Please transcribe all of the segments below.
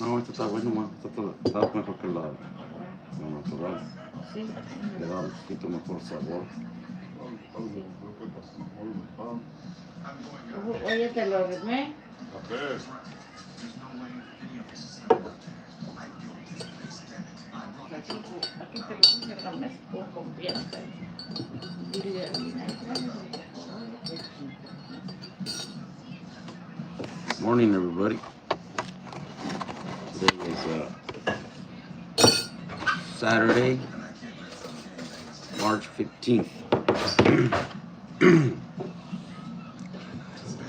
No, esto está bueno, man. Está mejor que la natural. Sí. Le da un poquito mejor sabor. Oye, te lo armé. Aquí te lo puse la mesa por completa. Morning, everybody. Today is Saturday, March 15th.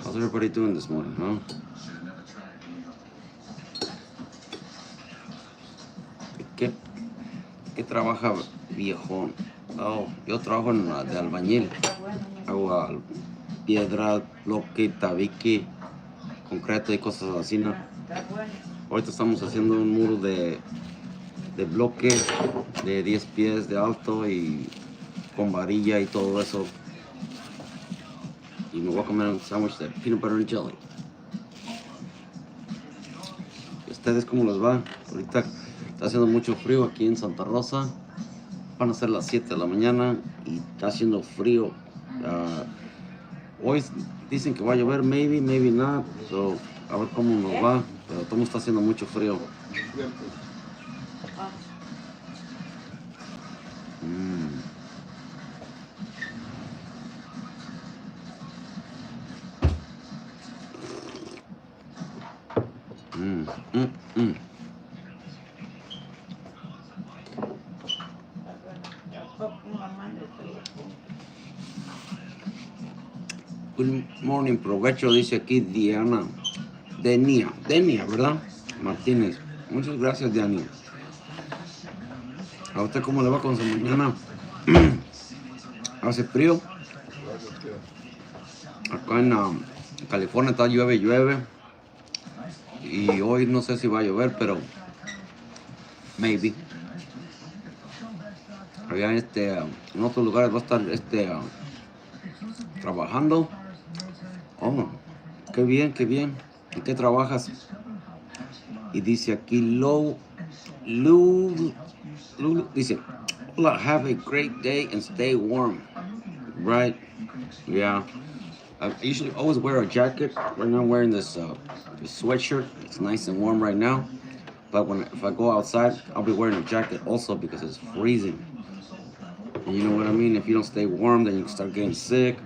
How's everybody doing this morning, huh? ¿Qué trabaja viejón? Oh, yo trabajo de albañil. Hago piedra, bloque, tabique, concreto y cosas así, ¿no? Ahorita estamos haciendo un muro de bloque de 10 pies de alto y con varilla y todo eso. Y me voy a comer un sándwich de peanut butter and jelly. ¿Y ustedes cómo les va? Ahorita está haciendo mucho frío aquí en Santa Rosa. Van a ser las 7 de la mañana y está haciendo frío. Hoy dicen que va a llover, maybe not. So, a ver cómo nos va. Pero todo está haciendo mucho frío. Good morning, provecho, dice aquí Diana. Denia, ¿verdad? Martínez. Muchas gracias, Diana. ¿A usted cómo le va con su mañana? ¿Hace frío? Acá en California está llueve. Y hoy no sé si va a llover, pero maybe. Allá en otros lugares va a estar trabajando. Oh, qué bien. ¿En qué trabajas? Y dice aquí Lou dice, hola, have a great day and stay warm. Right? Yeah. I usually always wear a jacket. Right now I'm wearing this sweatshirt. It's nice and warm right now. But if I go outside, I'll be wearing a jacket also because it's freezing. And you know what I mean? If you don't stay warm, then you start getting sick.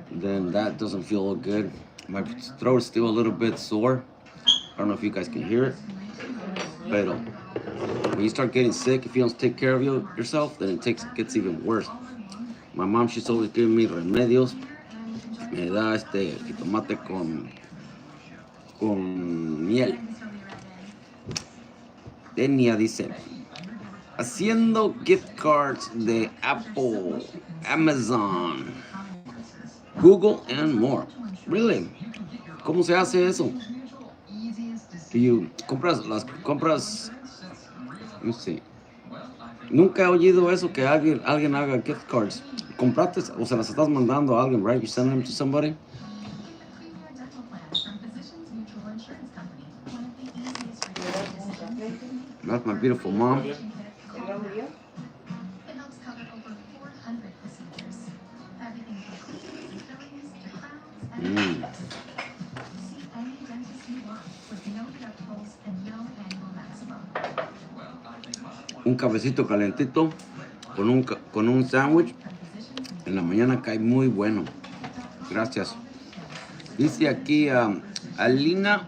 Then that doesn't feel good. My throat is still a little bit sore. I don't know if you guys can hear it. But when you start getting sick, if you don't take care of yourself, then it gets even worse. My mom, she's always giving me remedios. Me da jitomate con miel. Denia dice, haciendo gift cards de Apple, Amazon, Google, and more. Really? ¿Cómo se hace eso? compras, no sé. Nunca he oído eso que alguien haga gift cards. Compraste o se las estás mandando a alguien, right? You send them to somebody. That's my beautiful mom. Un cafecito calentito con un sándwich en la mañana cae muy bueno. Gracias. Dice aquí Alina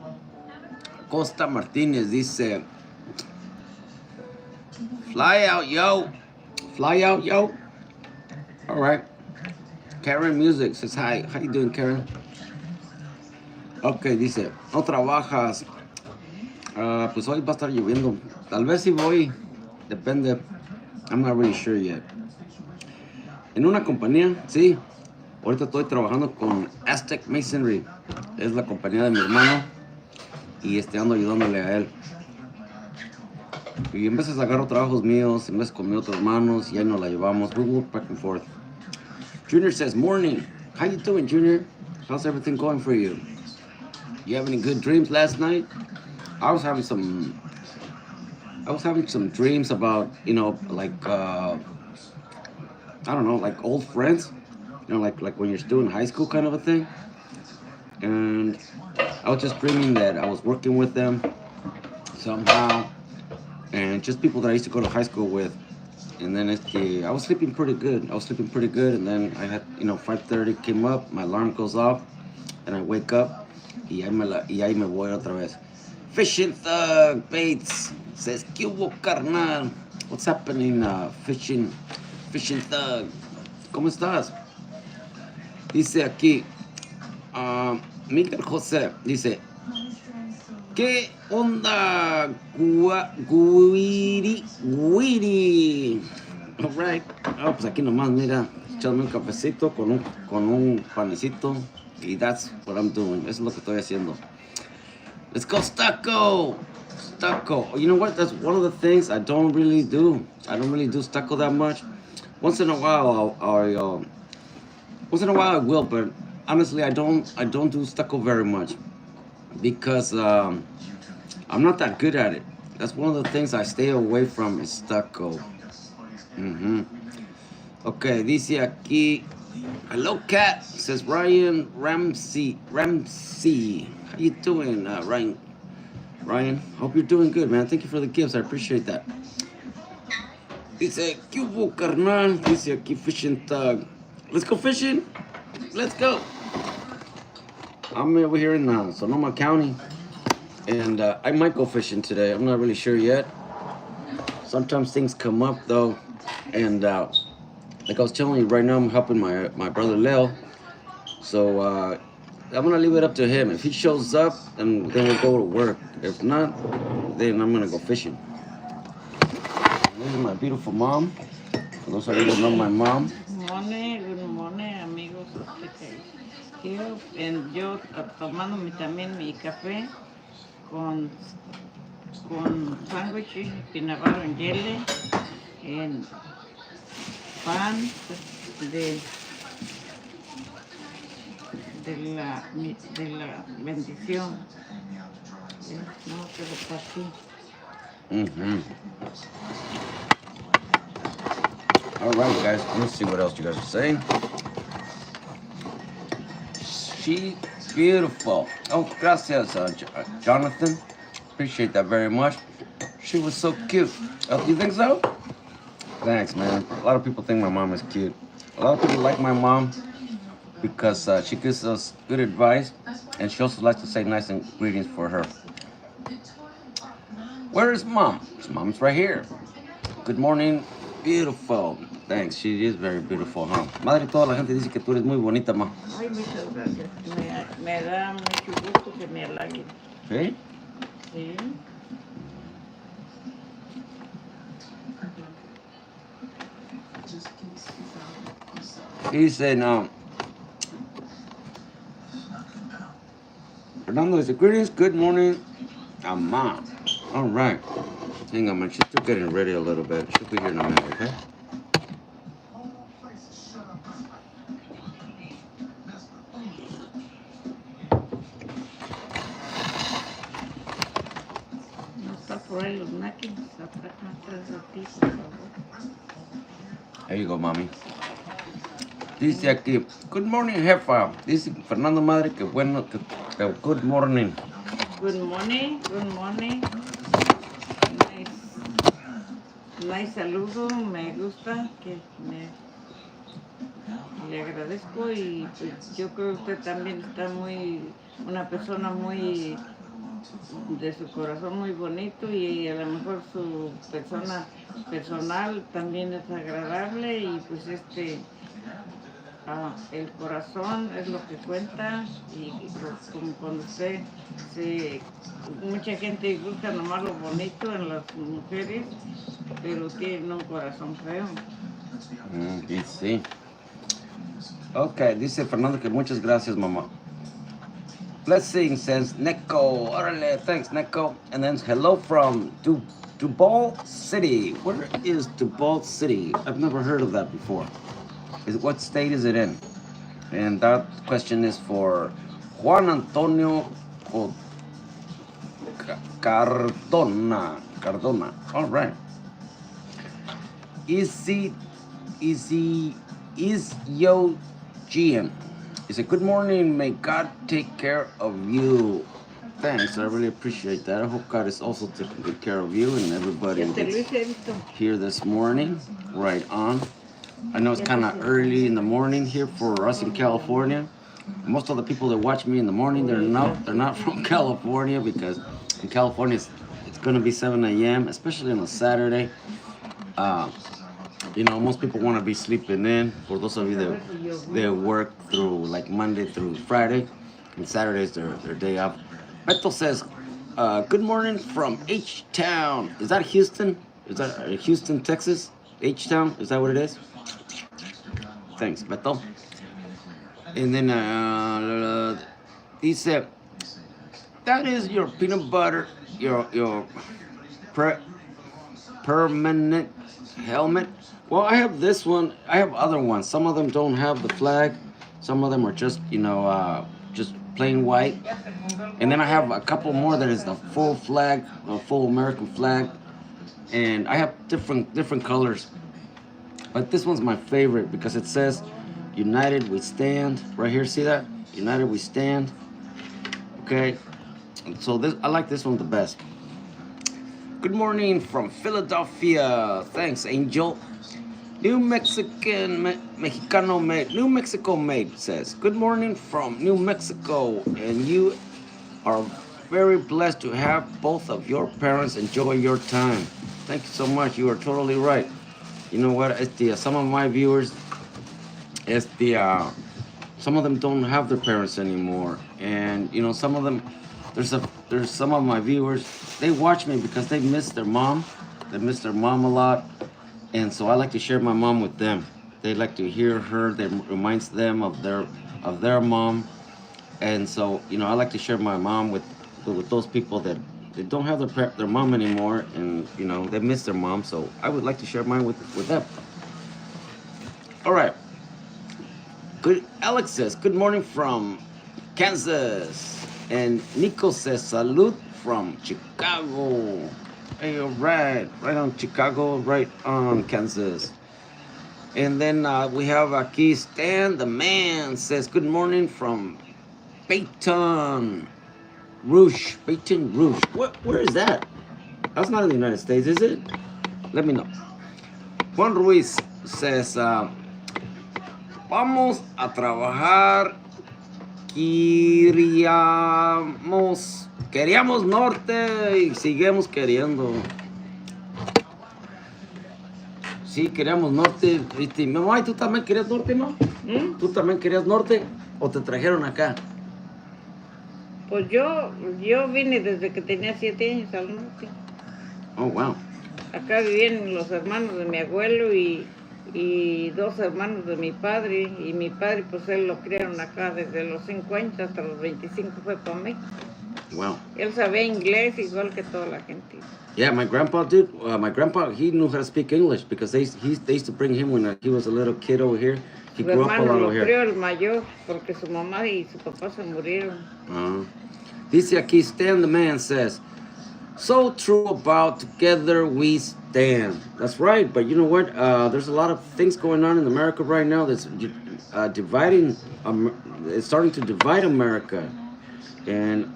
Costa Martínez, dice, fly out, yo. All right. Karen Music says hi. How you doing, Karen? Ok, dice, no trabajas. Pues hoy va a estar lloviendo. Tal vez si voy. Depende. I'm not really sure yet. En una compañía, sí. Ahorita estoy trabajando con Aztec Masonry. Es la compañía de mi hermano. Y ando ayudándole a él. Y en veces agarro trabajos míos, en veces con mis otros hermanos, y ahí nos la llevamos. We work back and forth. Junior says, morning. How you doing, Junior? How's everything going for you? You have any good dreams last night? I was having some I was having some dreams about, like I don't know, like old friends, like when you're still in high school kind of a thing. And I was just dreaming that I was working with them somehow, and just people that I used to go to high school with. And then I was sleeping pretty good. I was sleeping pretty good, and then I had, 5:30 came up, my alarm goes off, and I wake up, y ahí me voy otra vez. Fishing Thug Bates says, ¿Qué hubo, carnal? What's happening, Fishing Thug? ¿Cómo estás? Dice aquí, ah, Miguel José, dice, ¿qué onda, Guiri? Guiri. All right. Ah, pues aquí nomás, mira, echarme un cafecito con un panecito. Y that's what I'm doing. Eso es lo que estoy haciendo. Let's go, Stucco! Stucco. You know what? That's one of the things I don't really do. I don't really do stucco that much. Once in a while, once in a while I will, but honestly, I don't do stucco very much because I'm not that good at it. That's one of the things I stay away from is stucco. Mm-hmm. Okay, dice aquí, hello, cat, says Ryan Ramsey. Ramsey, how you doing, Ryan? Ryan, hope you're doing good, man. Thank you for the gifts. I appreciate that. Dice, ¿qué hubo, carnal? Dice aquí, fishing Thug. Let's go fishing. Let's go. I'm over here in Sonoma County, and I might go fishing today. I'm not really sure yet. Sometimes things come up, though, and like I was telling you, right now I'm helping my brother Leo. So I'm gonna leave it up to him. If he shows up, then we'll go to work. If not, then I'm gonna go fishing. This is my beautiful mom. For those of you who know my mom. Good morning, amigos. Yo tomando también mi café con, con sándwiches, pinabaro en hielo, en pan de, de la bendición. No, pero para ti. Mm-hmm. All right, guys. Let me see what else you guys are saying. She beautiful. Oh, gracias, Jonathan. Appreciate that very much. She was so cute. Oh, you think so? Thanks, man. A lot of people think my mom is cute. A lot of people like my mom because she gives us good advice, and she also likes to say nice ingredients for her. Where is mom? Mom's right here. Good morning, beautiful. Thanks, she is very beautiful, huh? Madre, toda la gente dice que tú eres muy bonita, ma. Ay, muchas gracias. Me da mucho gusto que me halaguen. ¿Sí? Sí. Dice, no. Fernando dice, greetings, good morning, mom. All right. Hang on, man. She's still getting ready a little bit. She'll be here in a minute, okay? No está por ahí los máquinas. Atrás de ti, por favor. There you go, mommy. Dice aquí, good morning, jefa. Dice Fernando Madre, que bueno, que good morning. Good morning, good morning. Nice saludo, me gusta, que le agradezco y pues yo creo que usted también está una persona muy de su corazón muy bonito y a lo mejor su persona personal también es agradable y pues el corazón es lo que cuenta y pues, como cuando usted mucha gente busca nomás lo bonito en las mujeres, pero tienen un corazón feo. Y sí. Ok, dice Fernando que muchas gracias, mamá. Blessing says Neko. Órale, thanks, Neko. And then hello from Duval City. Where is Duval City? I've never heard of that before. What state is it in? And that question is for Juan Antonio Cardona. All right. Easy, is yo GM. He said, "Good morning. May God take care of you." Thanks. I really appreciate that. I hope God is also taking good care of you and everybody Ya te lo that's hice esto. here this morning. Right on. I know it's kind of early in the morning here for us in California. Most of the people that watch me in the morning, they're not from California, because in California it's going to be 7 a.m., especially on a Saturday. Uh, most people want to be sleeping in. For those of you that work through like Monday through Friday, and Saturday's their day off. Beto says, "Good morning from H-Town." Is that Houston? Is that Houston, Texas? H-Town? Is that what it is? Thanks, Beto. And then he said, "That is your peanut butter, your pre- permanent helmet." Well, I have this one. I have other ones. Some of them don't have the flag. Some of them are just just plain white. And then I have a couple more that is the full flag, a full American flag. And I have different colors. But this one's my favorite because it says, "United we stand." Right here, see that? United we stand. Okay. So I like this one the best. "Good morning from Philadelphia." Thanks, Angel. New Mexicano made. New Mexico made says, "Good morning from New Mexico, and you are very blessed to have both of your parents enjoy your time." Thank you so much. You are totally right. You know what? Some of my viewers, some of them don't have their parents anymore, and some of them, there's some of my viewers, they watch me because they miss their mom. They miss their mom a lot, and so I like to share my mom with them. They like to hear her. That reminds them of their mom, and so I like to share my mom with those people that they don't have their mom anymore, and they miss their mom. So I would like to share mine with them. All right. Good. Alex says, "Good morning from Kansas," and Nico says, "Salud from Chicago." Hey, all right on Chicago, right on Kansas. And then we have aquí Stan the man says, "Good morning from Baton Rouge." Baton Rouge. Where is that? That's not in the United States, is it? Let me know. Juan Ruiz says, "Vamos a trabajar. Queríamos norte y seguimos queriendo." Sí, queríamos norte. Mamá, ¿y tú también querías norte, no? ¿Tú también querías norte o te trajeron acá? Pues yo vine desde que tenía 7 años al norte. Oh, wow. Acá vivían los hermanos de mi abuelo y 2 hermanos de mi padre. Y mi padre, pues él lo criaron acá desde los 5 años hasta los 25 fue para México. Wow. Él sabía inglés igual que toda la gente. Yeah, my grandpa did. My grandpa, he knew how to speak English because they used to bring him when he was a little kid over here. He Su grew up a hermano lot lo over here. crió el mayor porque su mamá y su papá se murieron. Dice aquí, Stan the man says, "So true about together we stand." That's right, but you know what? There's a lot of things going on in America right now that's dividing. It's starting to divide America, and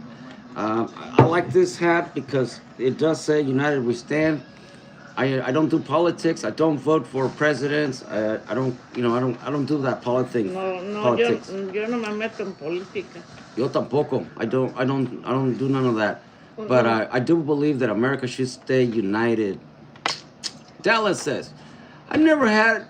I like this hat because it does say "United We Stand." I don't do politics. I don't vote for presidents. I don't do that politics. Yo no me meto en política. Yo tampoco. I don't do none of that. But I do believe that America should stay united. Dallas says, "I never had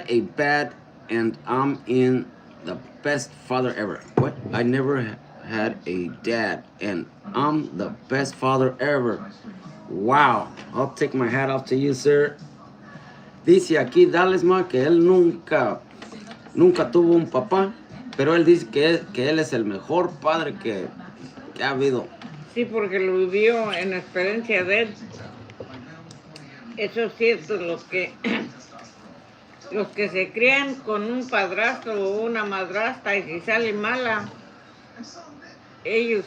a bad, and I'm in the best father ever." What? I never had a dad, and I'm the best father ever. Wow. I'll take my hat off to you, sir. Dice aquí Dallas que él nunca tuvo un papá, pero él dice que él es el mejor padre que ha habido. Sí, porque lo vivió en la experiencia de él. Eso es cierto, los que se crían con un padrastro o una madrastra y si sale mala, ellos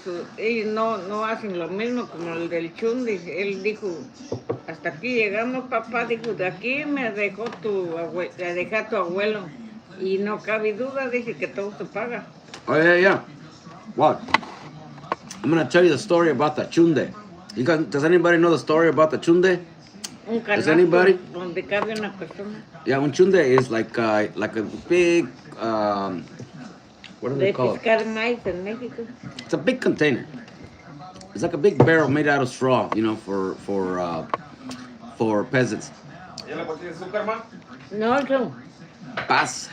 no hacen lo mismo como el del Chundi. Él dijo, hasta aquí llegamos, papá, dijo, de aquí me dejó tu abuelo. Y no cabe duda, dice que todo se paga. Oh, yeah. What? I'm going to tell you the story about the chunde. Does anybody know the story about the chunde? Un Does anybody? canasto donde cabe una persona. Yeah, un chunde is like a big, what do they De call it? piscar maíz en México. It's a big container. It's like a big barrel made out of straw, you know, for peasants. No, no. Bass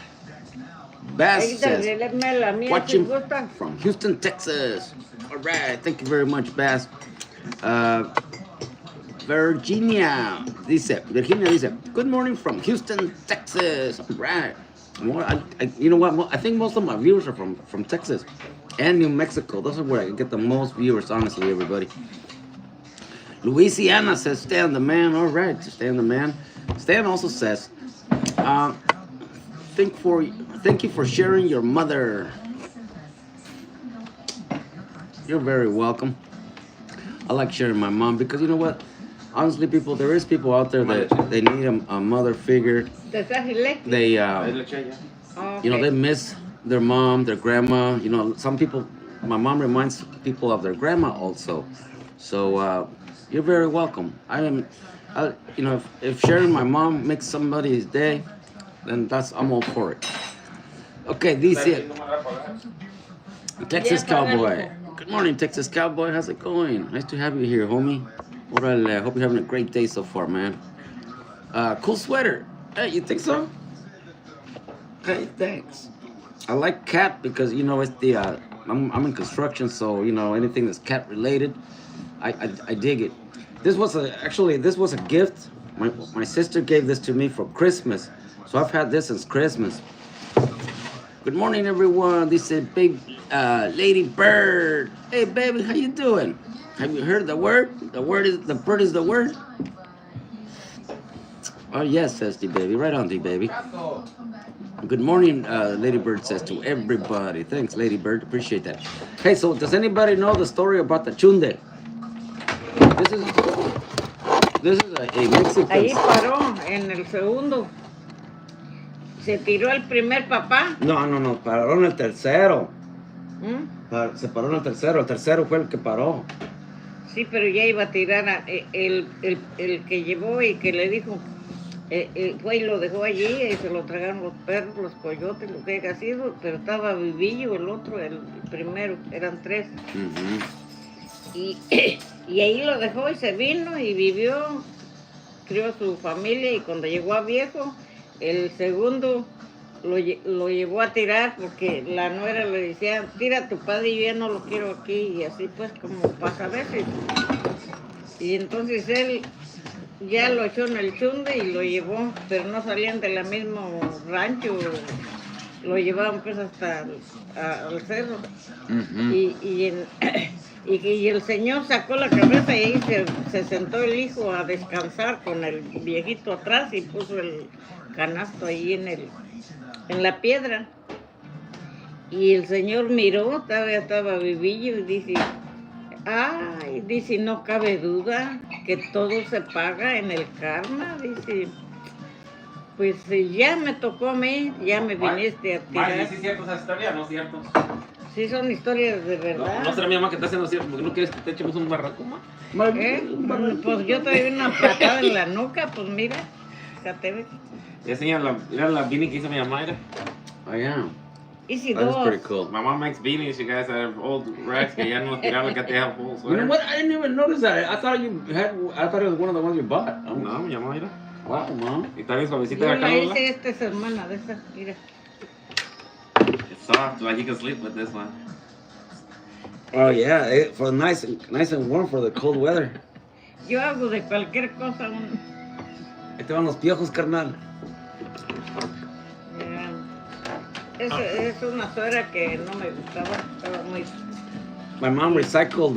says, Dale la mía si watching gusta. from Houston, Texas. All right, thank you very much, Bass. Virginia dice, good morning from Houston, Texas. All right. You know what? I think most of my viewers are from Texas and New Mexico. Those are where I get the most viewers, honestly, everybody. Louisiana says, stay on the man. All right, stay on the man. Stan also says, thank you for sharing your mother. You're very welcome. I like sharing my mom because you know what? Honestly, people, there is people out there that they need a mother figure. They, you know, they miss their mom, their grandma. You know, some people, my mom reminds people of their grandma also. So you're very welcome. You know, if sharing my mom makes somebody's day, then I'm all for it. Okay, dice Texas Cowboy. Good morning, Texas Cowboy. How's it going? Nice to have you here, homie. Orale, I hope you're having a great day so far, man. Cool sweater. Hey, you think so? Hey, thanks. I like cat because, you know, it's the, I'm in construction, so, you know, anything that's cat related, I dig it. This was a gift. My sister gave this to me for Christmas. So I've had this since Christmas. Good morning, everyone. This is big Lady Bird. Hey, baby, how you doing? Have you heard the word? The bird is the word. Oh yes, says the baby. Right on, the baby. Good morning, Lady Bird says to everybody. Thanks, Lady Bird. Appreciate that. Hey, so does anybody know the story about the chunde? This is a Mexican. Ahí paró en el segundo. Se tiró el primer papá. No, paró en el tercero. ¿Mm? Se paró en el tercero fue el que paró. Sí, pero ya iba a tirar el que llevó y que le dijo, fue y lo dejó allí y se lo tragaron los perros, los coyotes, lo que haya sido, pero estaba vivillo el otro, el primero, eran 3. Y ahí lo dejó y se vino y vivió, crió su familia y cuando llegó a viejo, el segundo lo llevó a tirar porque la nuera le decía, tira a tu padre y yo ya no lo quiero aquí, y así pues como pasa a veces. Y entonces él ya lo echó en el chunde y lo llevó, pero no salían del mismo rancho, lo llevaban pues hasta al cerro. Y el señor sacó la cabeza y ahí se sentó el hijo a descansar con el viejito atrás y puso el canasto ahí en la piedra. Y el señor miró, todavía estaba vivillo y dice, dice, no cabe duda que todo se paga en el karma, dice. Pues ya me tocó a mí, ya me viniste a tirar. ¿Sí es cierto esa historia o no es cierto? Sí, son historias de verdad. No será mi mamá que está haciendo cierto, porque no quieres que te echemos un barraco, ma. Pues yo te doy una patada en la nuca, pues mira, fíjate, ve. Mira la beanie que hizo mi mamá, era. Oh yeah. Easy That's dos. pretty cool. My mom makes beanies, you guys, out of old rags que ya no tiraron, que te have full You sweater. know what? I didn't even notice that. I thought it was one of the ones you bought. Oh, No, mi mamá, mira. wow, mom. Y está bien suavecita Yo la la cálula. hice, esta es hermana de esta, mira. It's soft, like you can sleep with this one. Oh yeah, for nice and warm for the cold weather. Yo hago de cualquier cosa Ahí te van los piojos, carnal. Es una suera que no me gustaba, estaba muy... My mom recycled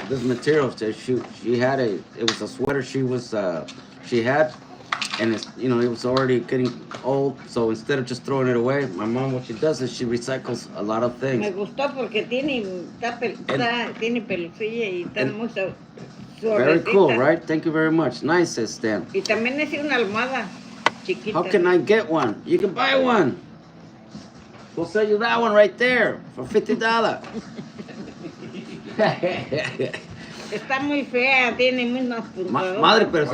this material. She had it was a sweater she had, and it's, you know, it was already getting old. So instead of just throwing it away, my mom, what she does is she recycles a lot of Me things. gustó porque tiene, tiene pelucilla y está and- muy Very cool, suavecita. right? Thank you very much. Nice, says Stan. Y también es una almohada chiquita. How can I get one? You can buy one. We'll sell you that one right there for $50. Está muy fea, tiene unos puntados. Madre, pero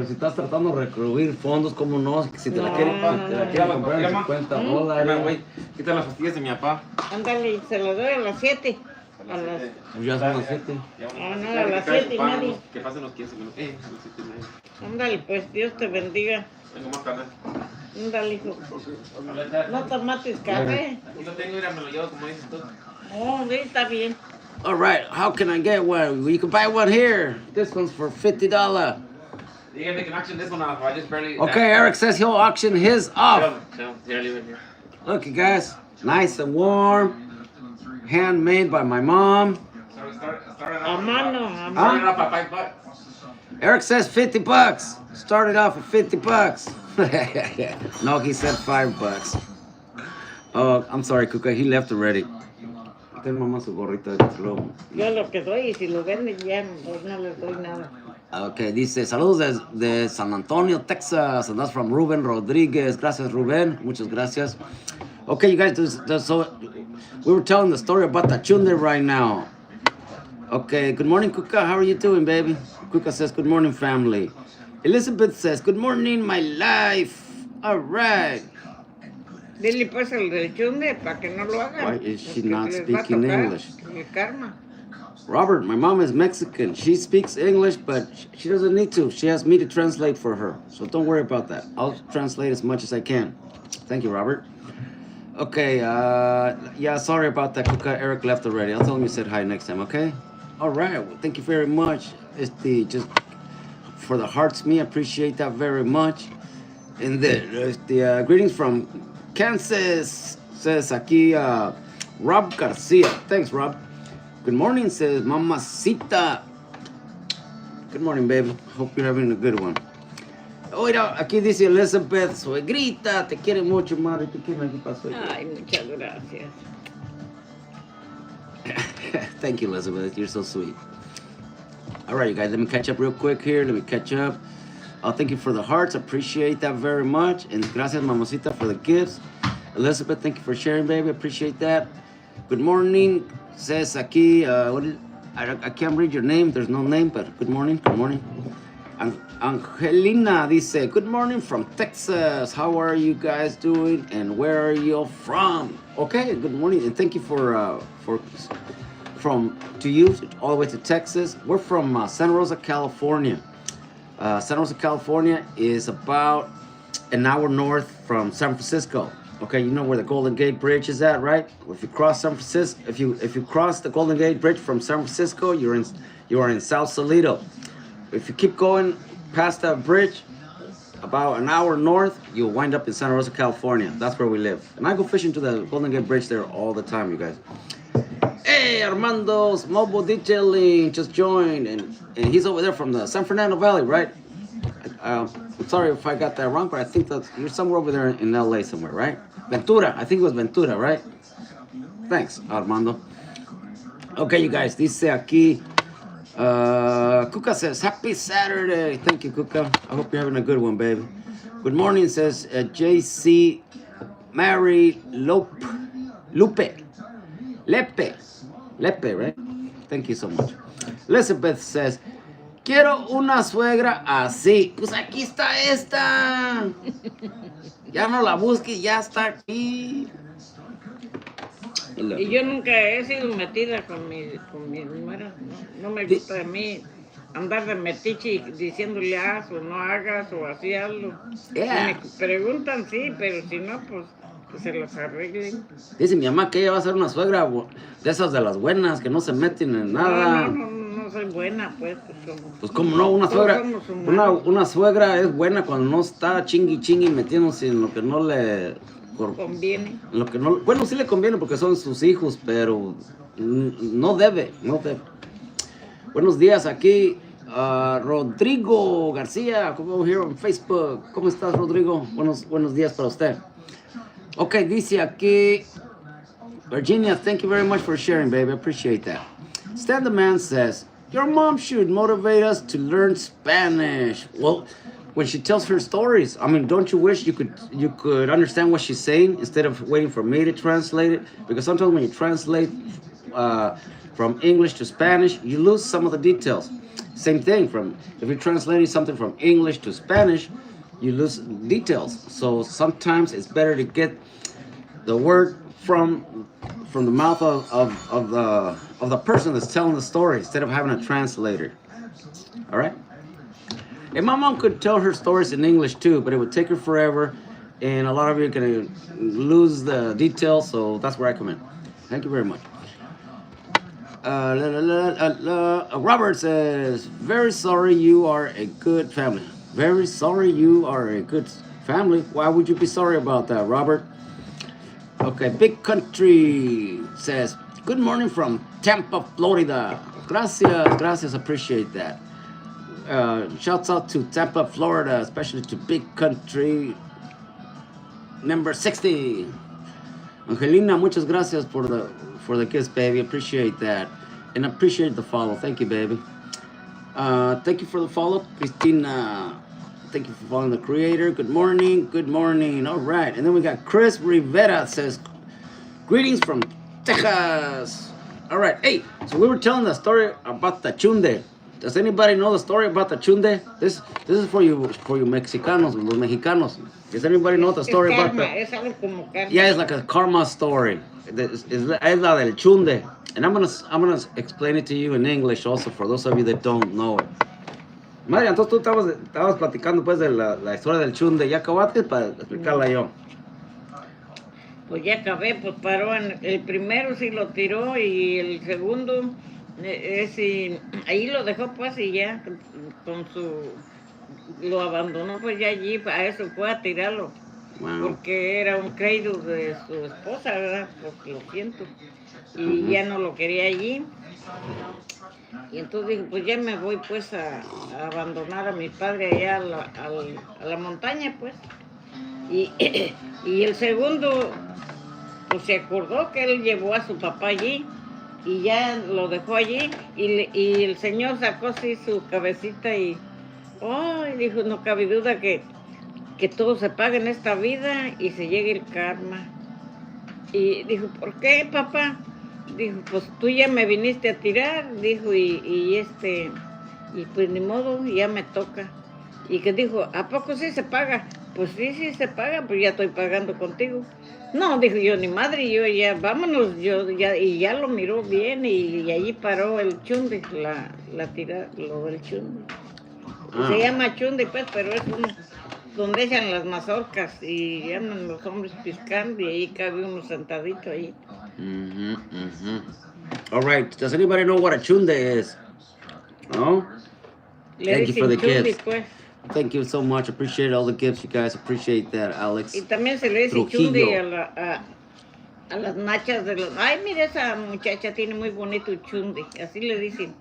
si estás tratando de recluir fondos, ¿cómo no? Si te la quieren, si te la quieren comprar en $50. Güey, quita las pastillas de mi papá. Ándale, se lo doy a las 7. A las... Pues ya son las 7. no, a las 7:30. Que pasen los 15 minutos. A las 7:30. Ándale, pues Dios te bendiga. Tengo más tarde. Ándale, hijo. No tomates café. Aquí lo tengo, mira, me lo llevo como dices tú. Oh, sí, está bien. All right, how can I get one? You can buy one here. This one's for $50. You can make an auction this one off. I just barely. Okay, Eric says he'll auction his off. No, here, leave it here. Look, you guys, nice and warm, handmade by my mom. Start it A off. mano, a Start mano. it off at $5. Eric says $50. Started off at $50. No, he said $5. Oh, I'm sorry, Kuka. He left already. Ten mamá su gorrita de luego. Yo lo que doy, y si lo venden ya pues no les doy nada. Okay, dice, saludos de San Antonio, Texas, and that's from Ruben Rodriguez. Gracias, Ruben. Muchas gracias. Okay, you guys, so we were telling the story about the chunde right now. Okay, good morning, Kuka. How are you doing, baby? Kuka says, good morning, family. Elizabeth says, good morning, my life. All right. Dile pues el del chunde para que no lo hagan. Why is she porque not les va a speaking tocar English? El karma. Robert, my mom is Mexican. She speaks English, but she doesn't need to. She has me to translate for her. So don't worry about that. I'll translate as much as I can. Thank you, Robert. Okay, yeah, sorry about that, Kuka. Eric left already. I'll tell him you said hi next time, okay? All right, well, thank you very much. Just for the hearts, me, appreciate that very much. And the greetings from Kansas, says aquí Rob Garcia. Thanks, Rob. Good morning, says Mamacita. Good morning, baby. Hope you're having a good one. Oiga, aquí dice Elizabeth, suegrita, te quiere mucho, madre. ¿Qué aquí pasó? Ay, muchas gracias. Thank you, Elizabeth. You're so sweet. All right, you guys, let me catch up real quick here. Let me catch up. Thank you for the hearts. Appreciate that very much. And gracias, Mamacita, for the gifts. Elizabeth, thank you for sharing, baby. Appreciate that. Good morning. Says aquí, I can't read your name. There's no name, but good morning. Good morning. Angelina dice, good morning from Texas. How are you guys doing? And where are you from? Okay, good morning. And thank you to you all the way to Texas. We're from Santa Rosa, California. Santa Rosa, California is about an hour north from San Francisco. Okay, you know where the Golden Gate Bridge is at, right? If you cross San Francisco, if you cross the Golden Gate Bridge from San Francisco, you are in Sausalito. If you keep going past that bridge, about an hour north, you'll wind up in Santa Rosa, California. That's where we live. And I go fishing to the Golden Gate Bridge there all the time, you guys. Hey, Armando's Mobile Detailing just joined, and he's over there from the San Fernando Valley, right? I'm sorry if I got that wrong, but I think that you're somewhere over there in LA somewhere, right? Ventura, I think it was Ventura, right? Thanks, Armando. Okay, you guys, dice aquí, Kuka says, happy Saturday. Thank you, Kuka. I hope you're having a good one, baby. Good morning, says JC Mary Lepe, right? Thank you so much. Elizabeth says, quiero una suegra así. Pues aquí está esta. Ya no la busques, ya está aquí. Y yo nunca he sido metida con mi nuera. No me gusta a mí andar de metiche y diciéndole haz o no hagas o así algo. Yeah. Si me preguntan, sí, pero si no, pues se los arreglen. Dice mi mamá que ella va a ser una suegra de esas de las buenas, que no se meten en nada. No soy buena, pues. Pues como no, una suegra, una suegra es buena cuando no está chingui metiéndose en lo que no le conviene. En lo que no, bueno, sí le conviene porque son sus hijos, pero no debe. Buenos días aquí. Rodrigo García, como here on Facebook. ¿Cómo estás, Rodrigo? Buenos días para usted. Ok, dice aquí, Virginia, thank you very much for sharing, baby. I appreciate that. Stan the Man says, your mom should motivate us to learn Spanish. Well, when she tells her stories, I mean, don't you wish you could understand what she's saying instead of waiting for me to translate it? Because sometimes when you translate from English to Spanish, you lose some of the details. Same thing if you're translating something from English to Spanish, you lose details. So sometimes it's better to get the word from the mouth of the person that's telling the story instead of having a translator. All right. And my mom could tell her stories in English too, but it would take her forever, and a lot of you are gonna lose the details. So that's where I come in. Thank you very much. Robert says, very sorry you are a good family. Very sorry you are a good family. Why would you be sorry about that, Robert? Okay, Big Country says, good morning from Tampa, Florida. Gracias, appreciate that. Shouts out to Tampa, Florida, especially to Big Country number 60. Angelina, muchas gracias for the kiss, baby. Appreciate that. And appreciate the follow. Thank you, baby. Thank you for the follow, Christina. Thank you for following the creator. Good morning. Good morning. All right. And then we got Chris Rivera says, greetings from Texas. All right. Hey, so we were telling the story about the chunde. Does anybody know the story about the chunde? This is for you Mexicanos, los mexicanos. Does anybody know the story about that? Yeah, it's like a karma story. Es la del chunde. And I'm gonna explain it to you in English also for those of you that don't know it. María, entonces tú estabas platicando pues de la historia del chunde. ¿Ya acabaste para explicarla yo? Pues ya acabé, pues paró el primero sí lo tiró y el segundo ahí lo dejó pues y ya lo abandonó pues ya allí, a eso fue a tirarlo. Wow. Porque era un crédito de su esposa, ¿verdad? Pues lo siento. Y ya no lo quería allí. Y entonces dijo, pues ya me voy pues a abandonar a mi padre allá a la montaña pues. Y el segundo pues se acordó que él llevó a su papá allí y ya lo dejó allí y el señor sacó así su cabecita y dijo, no cabe duda que todo se paga en esta vida y se llegue el karma. Y dijo, ¿por qué, papá? Dijo, pues tú ya me viniste a tirar, dijo, y pues ni modo, ya me toca. Y que dijo, ¿a poco sí se paga? Pues sí se paga, pues ya estoy pagando contigo. No, dijo yo, ni madre, yo ya, vámonos, y ya lo miró bien, y allí paró el chunde, la tirada, lo del chunde. Se llama chunde, pues, pero es donde echan las mazorcas, y andan los hombres piscando, y ahí cabe uno sentadito ahí. All right. Does anybody know what a chunde is? No? Thank you for the gifts. Pues. Thank you so much. Appreciate all the gifts, you guys. Appreciate that, Alex. Y también se le dice chunde a las nachas de los... Ay, mira, esa muchacha tiene muy bonito chunde. Así le dicen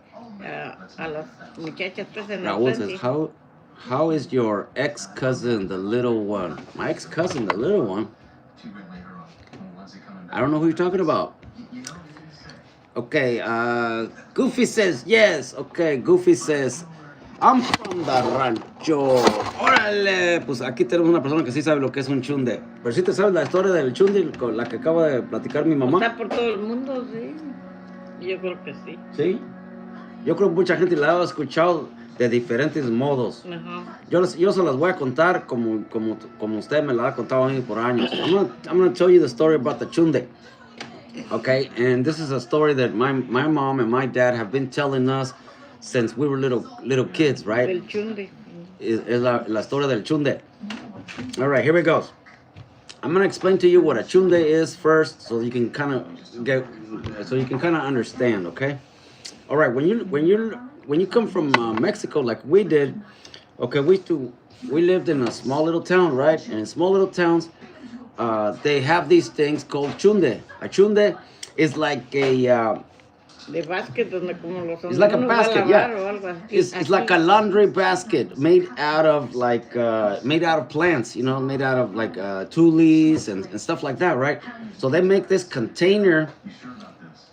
a las muchachas. Pues, en Raúl says, how is your ex-cousin, the little one? My ex-cousin, the little one? I don't know who you're talking about. Okay, Goofy says yes. Okay, Goofy says, I'm from the rancho. Órale, pues aquí tenemos una persona que sí sabe lo que es un chunde. Pero sí te sabes la historia del chunde, con la que acaba de platicar mi mamá. Está por todo el mundo, sí. Yo creo que sí. ¿Sí? Yo creo que mucha gente la ha escuchado de diferentes modos. Yo se las voy a contar como usted me la ha contado a mí por años. I'm gonna tell you the story about the chunde. Okay, and this is a story that my mom and my dad have been telling us since we were little kids, right? El chunde. Es la historia del chunde. All right, here it goes. I'm gonna explain to you what a chunde is first, so you can kind of understand. Okay. All right, when you come from Mexico like we did, okay, we lived in a small little town, right? And in small little towns, they have these things called chunde. A chunde is like de basket donde como los It's like a uno va basket, lavar yeah. o algo así. It's like a laundry basket made out of made out of plants, you know, made out of like tulies and stuff like that, right? So they make this container,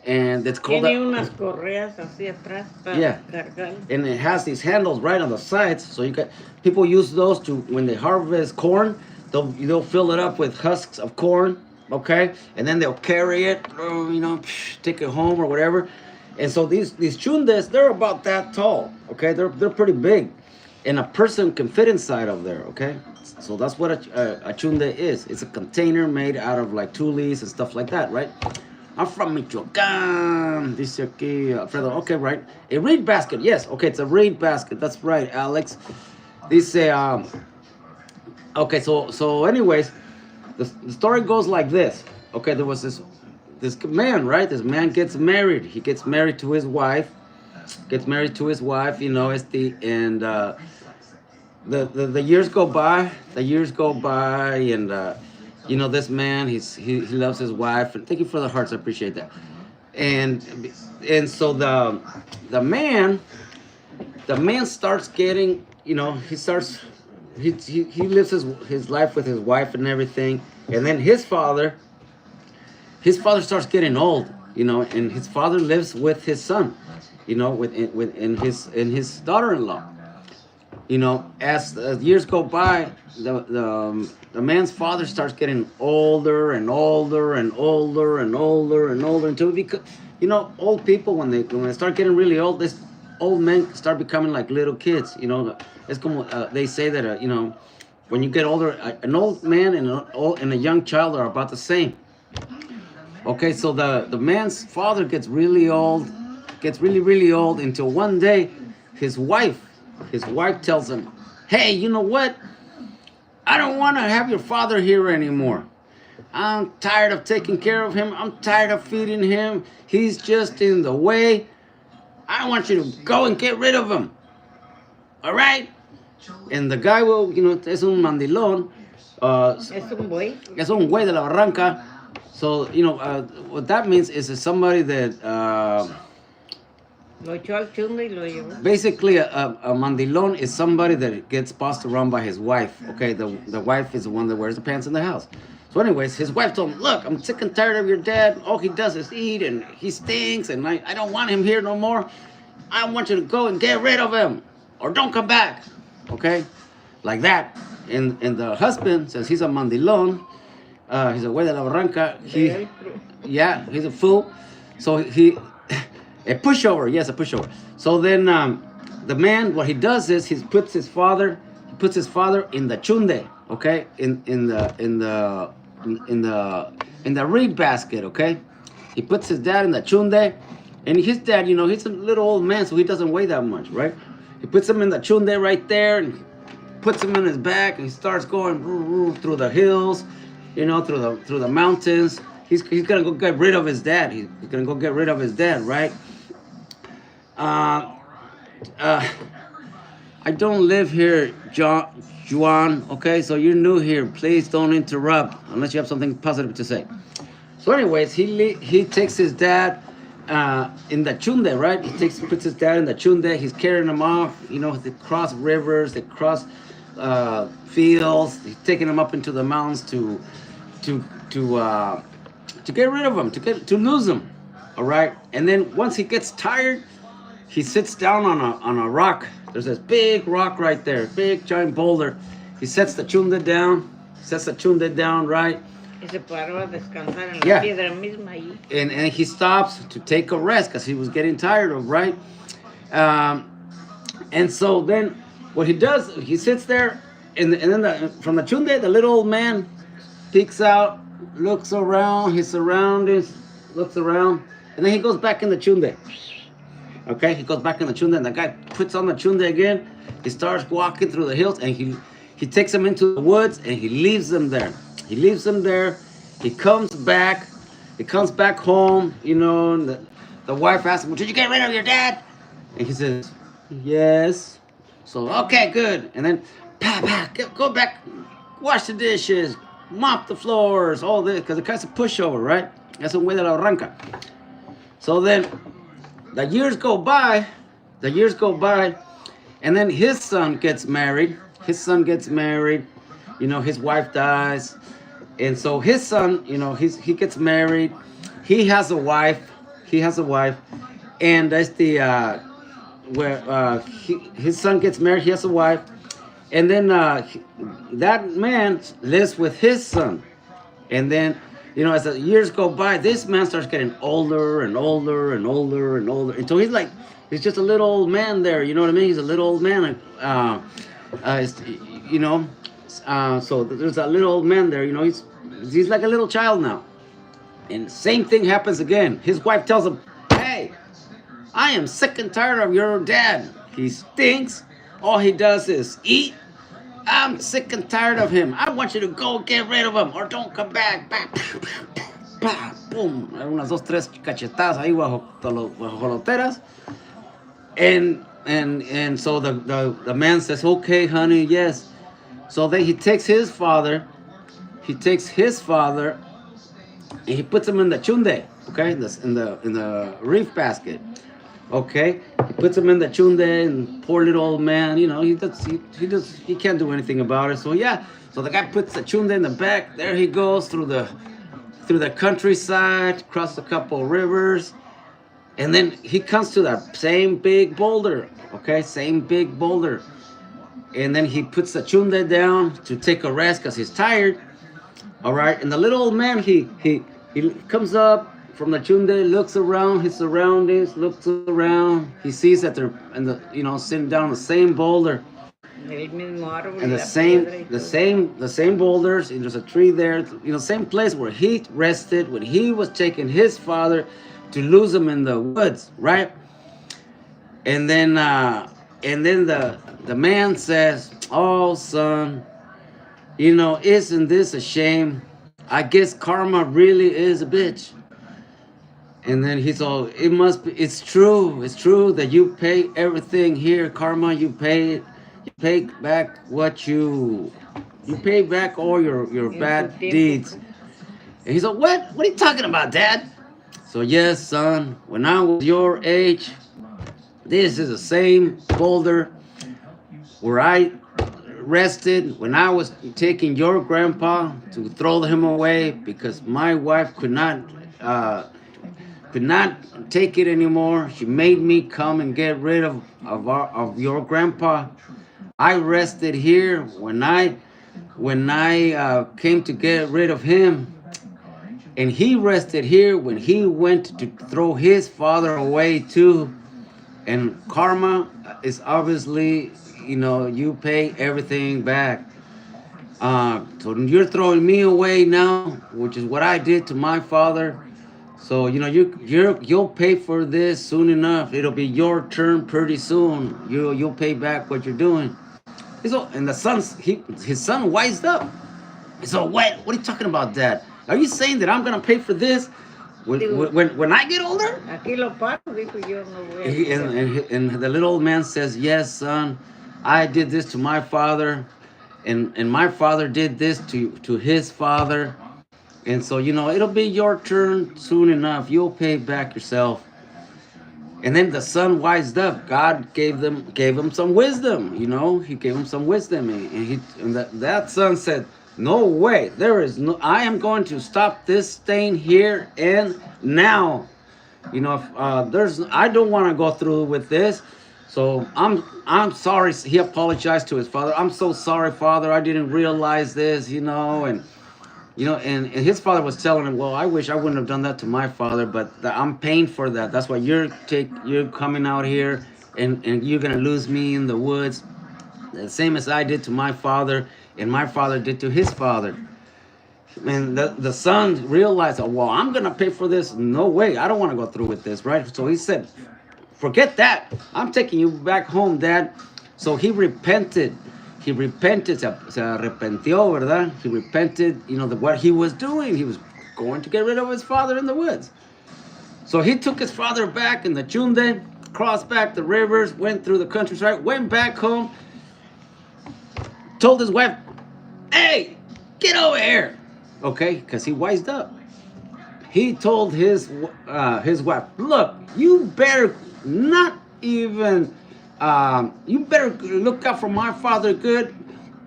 and it's called Tiene unas correas así atrás para yeah, cargar. and it has these handles right on the sides, so you got people use those to when they harvest corn, they'll fill it up with husks of corn, okay, and then they'll carry it, you know, take it home or whatever. And so these chundes, they're about that tall, okay, they're pretty big, and a person can fit inside of there, okay. So that's what a chunde is. It's a container made out of like tulies and stuff like that, right? I'm from Michoacán, dice aquí Alfredo. Okay, right. A reed basket, yes. Okay, it's a reed basket. That's right, Alex. Dice, okay, so anyways, the story goes like this. Okay, there was this man, right? This man gets married. He gets married to his wife. You know, and the years go by. And you know, this man, he loves his wife. And thank you for the hearts. I appreciate that. And so the man starts getting, you know, he lives his life with his wife and everything. And then his father starts getting old, you know, and his father lives with his son, you know, with his daughter-in-law. You know, as years go by, the man's father starts getting older and older and older and older and older until you know, old people when they start getting really old, this old men start becoming like little kids. You know, it's como they say that you know, when you get older, an old man and a young child are about the same. Okay, so the man's father gets really old, really old until one day, his wife tells him, "Hey, you know what? I don't want to have your father here anymore. I'm tired of taking care of him. I'm tired of feeding him. He's just in the way. I want you to go and get rid of him. All right?" And the guy will, you know, es un mandilón. Es un buey. Es un güey de la barranca. So, you know, what that means is somebody that Lo echó al chunde y lo llevó. basically a mandilón is somebody that gets bossed around by his wife. Okay, the wife is the one that wears the pants in the house. So anyways, his wife told him, "Look, I'm sick and tired of your dad. All he does is eat, and he stinks, and I don't want him here no more. I want you to go and get rid of him, or don't come back." Okay, like that. And the husband, since he's a mandilón, he's a güey de la barranca, yeah, he's a fool. So he a pushover, yes, a pushover. So then the man, what he does is he puts his father in the chunde, okay, in the reed basket, okay. He puts his dad in the chunde, and his dad, you know, he's a little old man, so he doesn't weigh that much, right? He puts him in the chunde right there, and puts him in his back, and he starts going through the hills, you know, through the mountains. He's gonna go get rid of his dad. He's gonna go get rid of his dad, right? I don't live here, Juan. Okay, so you're new here. Please don't interrupt unless you have something positive to say. So, anyways, he takes his dad in the chunde, right? Puts his dad in the chunde. He's carrying him off. You know, they cross rivers, they cross fields. He's taking him up into the mountains to get rid of him, to lose him. All right, and then once he gets tired, he sits down on a rock. There's this big rock right there, big giant boulder. He sets the chunde down, right? Y se paró a descansar en la piedra misma allí. And he stops to take a rest because he was getting tired of, right? And so then what he does, he sits there, and then from the chunde, the little old man peeks out, looks around, his surroundings, looks around, and then he goes back in the chunde. Okay, he goes back in the chunde, and the guy puts on the chunde again. He starts walking through the hills, and he takes him into the woods, and he leaves them there. He comes back home, you know, and the wife asks him, "Did you get rid of your dad?" And he says, "Yes." So, okay, good. And then, go back, wash the dishes, mop the floors, all this, because the guy's a pushover, right? That's un güey de la barranca. So then, the years go by, the years go by, and then his son gets married. His son gets married. You know, his wife dies, and so his son, you know, he gets married. He has a wife. He has a wife, and that's the where his son gets married. He has a wife, and then that man lives with his son, and then you know as the years go by, this man starts getting older and older and older and older, and so he's just a little old man there. You know what I mean? He's a little old man. You know, so there's a little old man there. You know, he's like a little child now. And same thing happens again. His wife tells him, "Hey, I am sick and tired of your dad. He stinks. All he does is eat. I'm sick and tired of him. I want you to go get rid of him or don't come back." Bah, bah, boom. Unas dos, tres cachetadas ahí guajoloteras. And so the man says, "Okay, honey, yes." So then he takes his father. He takes his father and he puts him in the chunde, okay, in the reef basket, okay. He puts him in the chunde, and poor little old man, you know, he can't do anything about it. So yeah, so the guy puts the chunde in the back. There he goes through the countryside, across a couple of rivers, and then he comes to that same big boulder, okay, same big boulder, and then he puts the chunde down to take a rest because he's tired. All right, and the little old man, he comes up from the chunde, looks around his surroundings, looks around. He sees that they're sitting down on the same boulder, and the same boulders. And there's a tree there, same place where he rested when he was taking his father to lose him in the woods, right? And then the man says, "Oh, son, isn't this a shame? I guess karma really is a bitch." And then he's all, it's true that you pay everything here, karma, you pay back you pay back all your bad deeds. And he's like, what are you talking about, Dad? So yes, son, when I was your age, this is the same boulder where I rested when I was taking your grandpa to throw him away because my wife could not take it anymore. She made me come and get rid of your grandpa. I rested here when I came to get rid of him, and he rested here when he went to throw his father away too. And karma is obviously, you pay everything back. So you're throwing me away now, which is what I did to my father. So you'll pay for this soon enough. It'll be your turn pretty soon. You'll pay back what you're doing. And his son wised up. So what are you talking about, Dad? Are you saying that I'm gonna pay for this when I get older? Aquí lo paro, dijo yo no voy a and the little old man says, "Yes, son, I did this to my father, and my father did this to his father, and so it'll be your turn soon enough. You'll pay back yourself." And then the son wised up. God gave him some wisdom. He gave him some wisdom, and that son said, "No way. There is no. I am going to stop this stain here and now. I don't want to go through with this. So I'm sorry." He apologized to his father. "I'm so sorry, Father. I didn't realize this. And his father was telling him, "Well, I wish I wouldn't have done that to my father, but I'm paying for that. That's why you're coming out here, and you're gonna lose me in the woods, the same as I did to my father, and my father did to his father." And the son realized, "Oh, well, I'm gonna pay for this. No way. I don't want to go through with this, right?" So he said, "Forget that. I'm taking you back home, Dad." So he repented. Se arrepintió, ¿verdad? He repented, what he was doing. He was going to get rid of his father in the woods. So he took his father back in the chunde, crossed back the rivers, went through the countryside, went back home, told his wife, "Hey, get over here." Okay, because he wised up. he told his wife, look, you better not even, you better look out for my father good.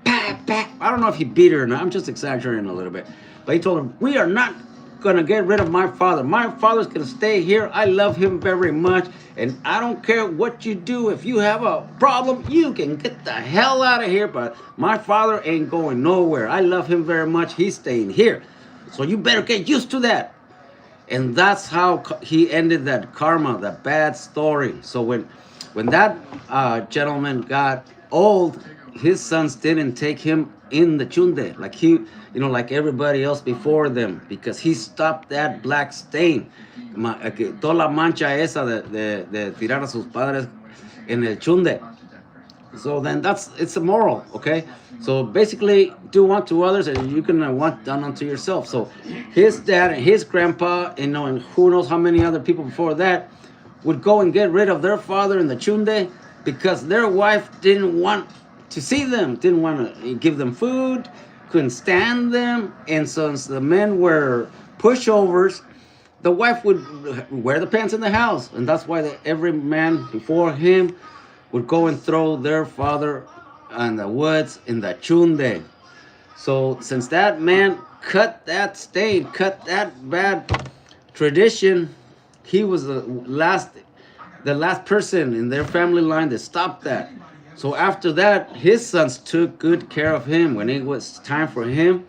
Pat, pat. I don't know if he beat her or not. I'm just exaggerating a little bit. But he told him, we are not going to get rid of my father. My father's going to stay here. I love him very much. And I don't care what you do. If you have a problem, you can get the hell out of here. But my father ain't going nowhere. I love him very much. He's staying here. So you better get used to that. And that's how he ended that karma, that bad story. So when that gentleman got old, his sons didn't take him in the chunde like he, like everybody else before them, because he stopped that black stain, toda la mancha esa de tirar a sus padres en el chunde. So then it's a moral, okay? So basically, do unto others, and you can want done unto yourself. So his dad and his grandpa, and who knows how many other people before that, would go and get rid of their father in the chunde because their wife didn't want to see them, didn't want to give them food, couldn't stand them. And since the men were pushovers, the wife would wear the pants in the house. And that's why every man before him would go and throw their father in the woods in the chunde. So since that man cut that stain, cut that bad tradition, he was the last person in their family line that stopped that. So after that, his sons took good care of him. When it was time for him,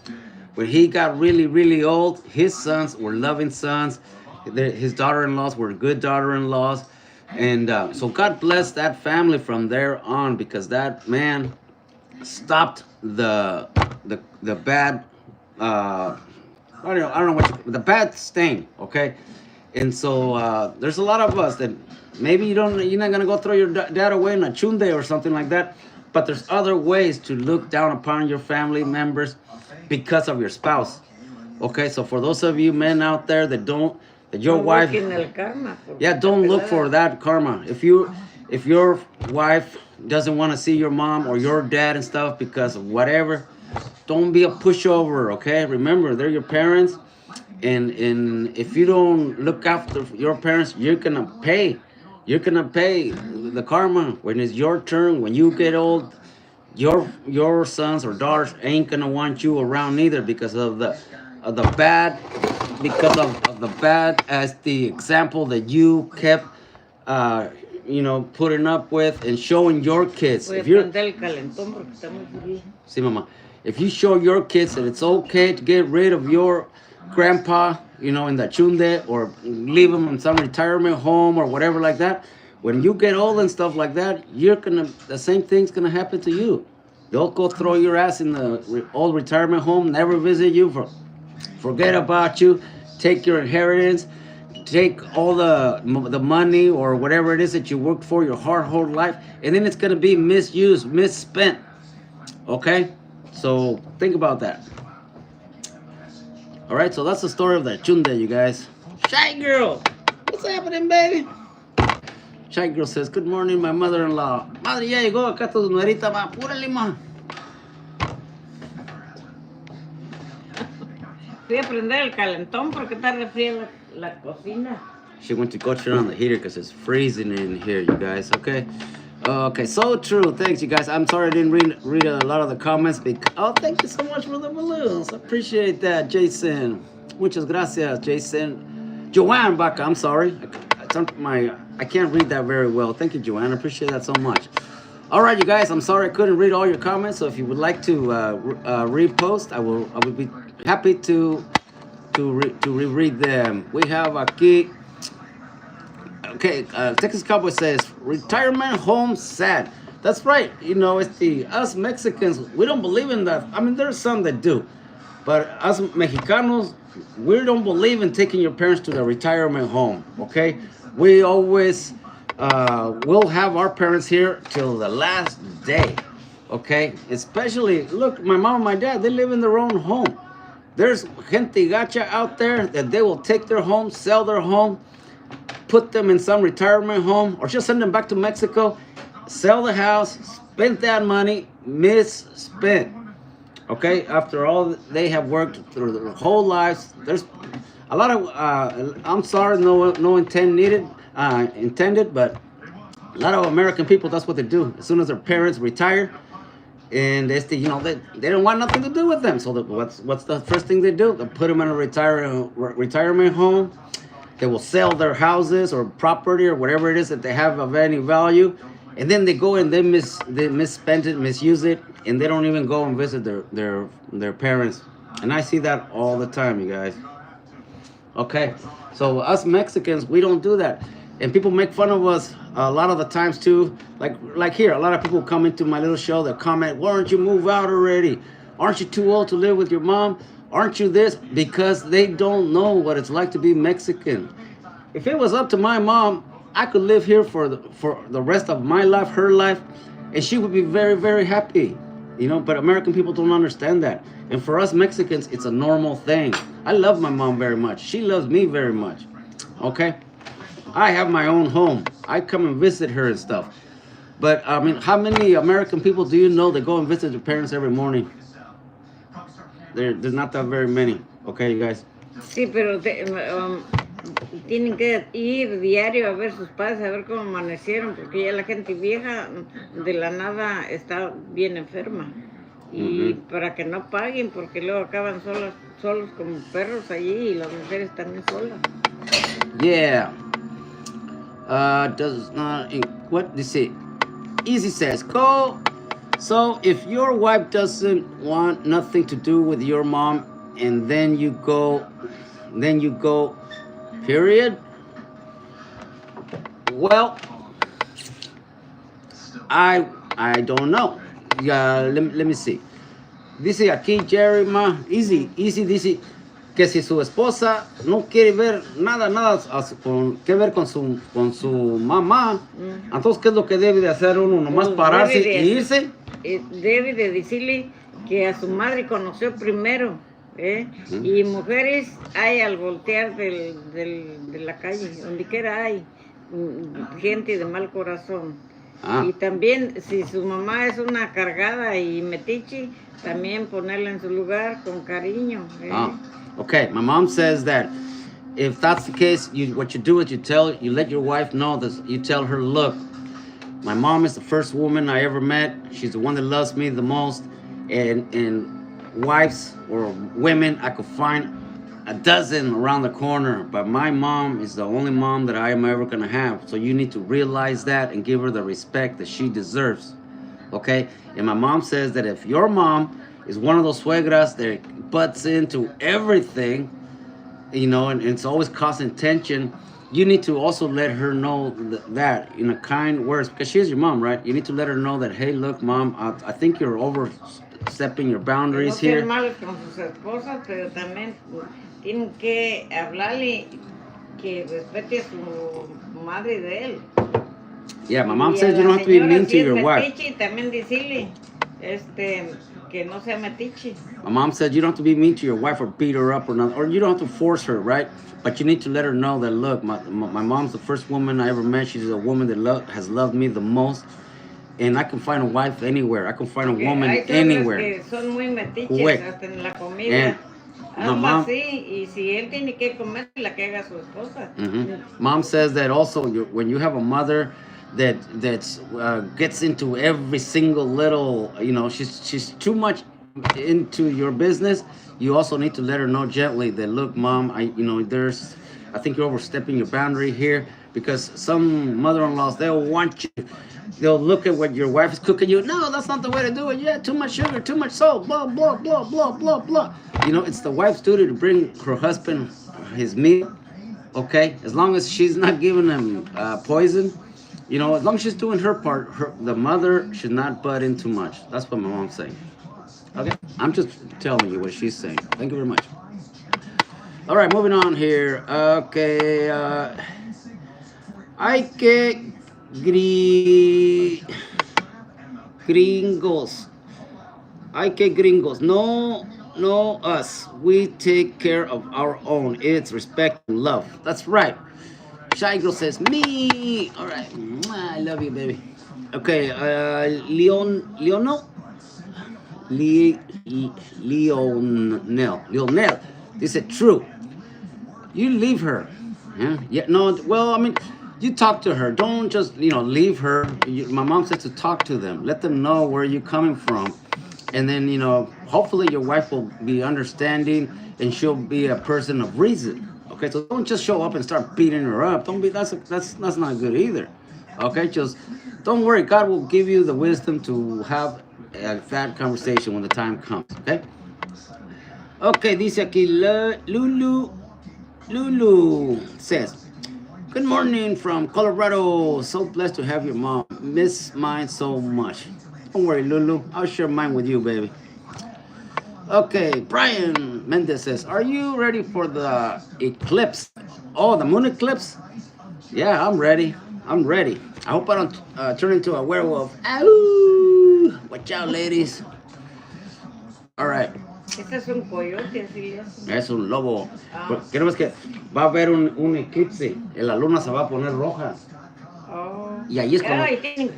when he got really, really old, his sons were loving sons. His daughter-in-laws were good daughter-in-laws. And so God bless that family from there on, because that man stopped the bad, I don't know the bad stain, okay? And so there's a lot of us that maybe you're not gonna go throw your dad away in a chunde or something like that, but there's other ways to look down upon your family members because of your spouse. Okay, so for those of you men out there that your wife, don't look for that karma. If your wife doesn't want to see your mom or your dad and stuff because of whatever, don't be a pushover. Okay, remember, they're your parents. And if you don't look after your parents, you're gonna pay the karma when it's your turn. When you get old, your sons or daughters ain't gonna want you around either, because of the bad, as the example that you kept putting up with and showing your kids. If you're See, mama, if you show your kids that it's okay to get rid of your grandpa, in the chunde, or leave him in some retirement home or whatever like that, when you get old and stuff like that, the same thing's gonna happen to you. They'll go throw your ass in the old retirement home, never visit you, forget about you, take your inheritance, take all the money or whatever it is that you worked for your whole life, and then it's gonna be misused, misspent. Okay, so think about that. All right, so that's the story of the chunde, you guys. Shy girl, what's happening, baby? Shy girl says, good morning, my mother-in-law. Madre, ya llegó acá tu nuerita, ma, apúrale, ma. Voy a prender el calentón porque está refría la cocina. She went to go turn on the heater because it's freezing in here, you guys, okay? Okay, so true. Thanks, you guys. I'm sorry I didn't read a lot of the comments. Thank you so much for the balloons. I appreciate that, Jason. Muchas gracias, Jason. Joanne Baca, I'm sorry. I can't read that very well. Thank you, Joanne. I appreciate that so much. All right, you guys. I'm sorry I couldn't read all your comments. So if you would like to repost, I would be happy to reread them. We have aquí. Okay, Texas Cowboy says, retirement home sad. That's right. It's us Mexicans, we don't believe in that. I mean, there's some that do. But us Mexicanos, we don't believe in taking your parents to the retirement home, okay? We always will have our parents here till the last day, okay? Especially, look, my mom and my dad, they live in their own home. There's gente gacha out there that they will take their home, sell their home, put them in some retirement home, or just send them back to Mexico, sell the house, spend that money, misspent. Okay, after all they have worked through their whole lives, there's a lot of. I'm sorry, no intent needed, intended, but a lot of American people, that's what they do. As soon as their parents retire, and they don't want nothing to do with them. So what's the first thing they do? They put them in a retirement home. They will sell their houses or property or whatever it is that they have of any value, and then they go and they misspend it, misuse it, and they don't even go and visit their parents. And I see that all the time, you guys. Okay, so us Mexicans, we don't do that, and people make fun of us a lot of the times too. Like here, a lot of people come into my little show that comment, "Why don't you move out already? Aren't you too old to live with your mom? Aren't you this?" Because they don't know what it's like to be Mexican. If it was up to my mom, I could live here for the rest of my life, her life, and she would be very, very happy. But American people don't understand that. And for us Mexicans, it's a normal thing. I love my mom very much. She loves me very much. Okay? I have my own home. I come and visit her and stuff. But I mean, how many American people do you know that go and visit their parents every morning? There's not that very many. Okay, you guys? Sí, pero tienen que ir diario a ver sus padres, a ver cómo amanecieron, porque ya la gente vieja de la nada está bien enferma. Y para que no paguen, porque luego acaban solos como perros allí y las mujeres también solas. Yeah. Does not. What does it? Easy says, go. So if your wife doesn't want nothing to do with your mom, and then you go, period. Well, I don't know. Let me see. Dice aquí Jerry easy dice que si su esposa no quiere ver nada que ver con su mamá, entonces ¿qué es lo que debe de hacer uno? Nomás pararse e irse. Debe de decirle que a su madre conoció primero, y mujeres hay al voltear de la calle, donde quiera hay gente de mal corazón. Y también si su mamá es una cargada y metiche, también ponerla en su lugar con cariño. Okay, my mom says that if that's the case, what you do is you let your wife know this. You tell her, look, my mom is the first woman I ever met. She's the one that loves me the most. And wives or women, I could find a dozen around the corner, but my mom is the only mom that I am ever gonna have. So you need to realize that and give her the respect that she deserves. Okay? And my mom says that if your mom is one of those suegras that butts into everything, and it's always causing tension, you need to also let her know that in a kind words, because she's your mom, right? You need to let her know that, hey, look, mom, I think you're overstepping your boundaries here. No malos con sus esposas, pero también tienen que hablarle que respete a su madre de él. Yeah, my mom says you don't have to be mean to your wife. También decirle, que no sea metiche. My mom said you don't have to be mean to your wife or beat her up or nothing, or you don't have to force her, right? But you need to let her know that, look, my mom's the first woman I ever met. She's a woman that has loved me the most. And I can find a wife anywhere. I can find a woman anywhere. Que son muy metiches, hasta en la comida. Habla así, y si él tiene que comer, la que haga su esposa. Mom says that also when you have a mother that gets into every single little, she's too much into your business, you also need to let her know gently that, look, mom, I think you're overstepping your boundary here, because some mother-in-laws, they'll look at what your wife is cooking you. No, that's not the way to do it. Yeah, too much sugar, too much salt, blah, blah, blah, blah, blah, blah. It's the wife's duty to bring her husband his meal, okay? As long as she's not giving him poison, as long as she's doing her part, the mother should not butt in too much. That's what my mom's saying. Okay? I'm just telling you what she's saying. Thank you very much. All right, moving on here. Okay, hay que gringos. Hay que gringos. No, us. We take care of our own. It's respect and love. That's right. Shy Girl says, me. All right. I love you, baby. Okay, Le, Leonel. They said, true. You leave her. Yeah. Yeah. No. Well, I mean, you talk to her. Don't just leave her. My mom said to talk to them. Let them know where you're coming from, and then hopefully your wife will be understanding and she'll be a person of reason. Okay. So don't just show up and start beating her up. Don't be. That's not good either. Okay. Just don't worry. God will give you the wisdom to have a fat conversation when the time comes. Okay. Okay, dice aquí Lulu. Lulu says, good morning from Colorado. So blessed to have your mom. Miss mine so much. Don't worry, Lulu. I'll share mine with you, baby. Okay, Brian Mendez says, are you ready for the eclipse? Oh, the moon eclipse? Yeah, I'm ready. I'm ready. I hope I don't turn into a werewolf. Ow! Watch out, ladies. All right. Este es un coyote, así le hacen. Es un lobo. Ah. Queremos que va a haber un eclipse. La luna se va a poner roja. Oh. Y ahí es cuando...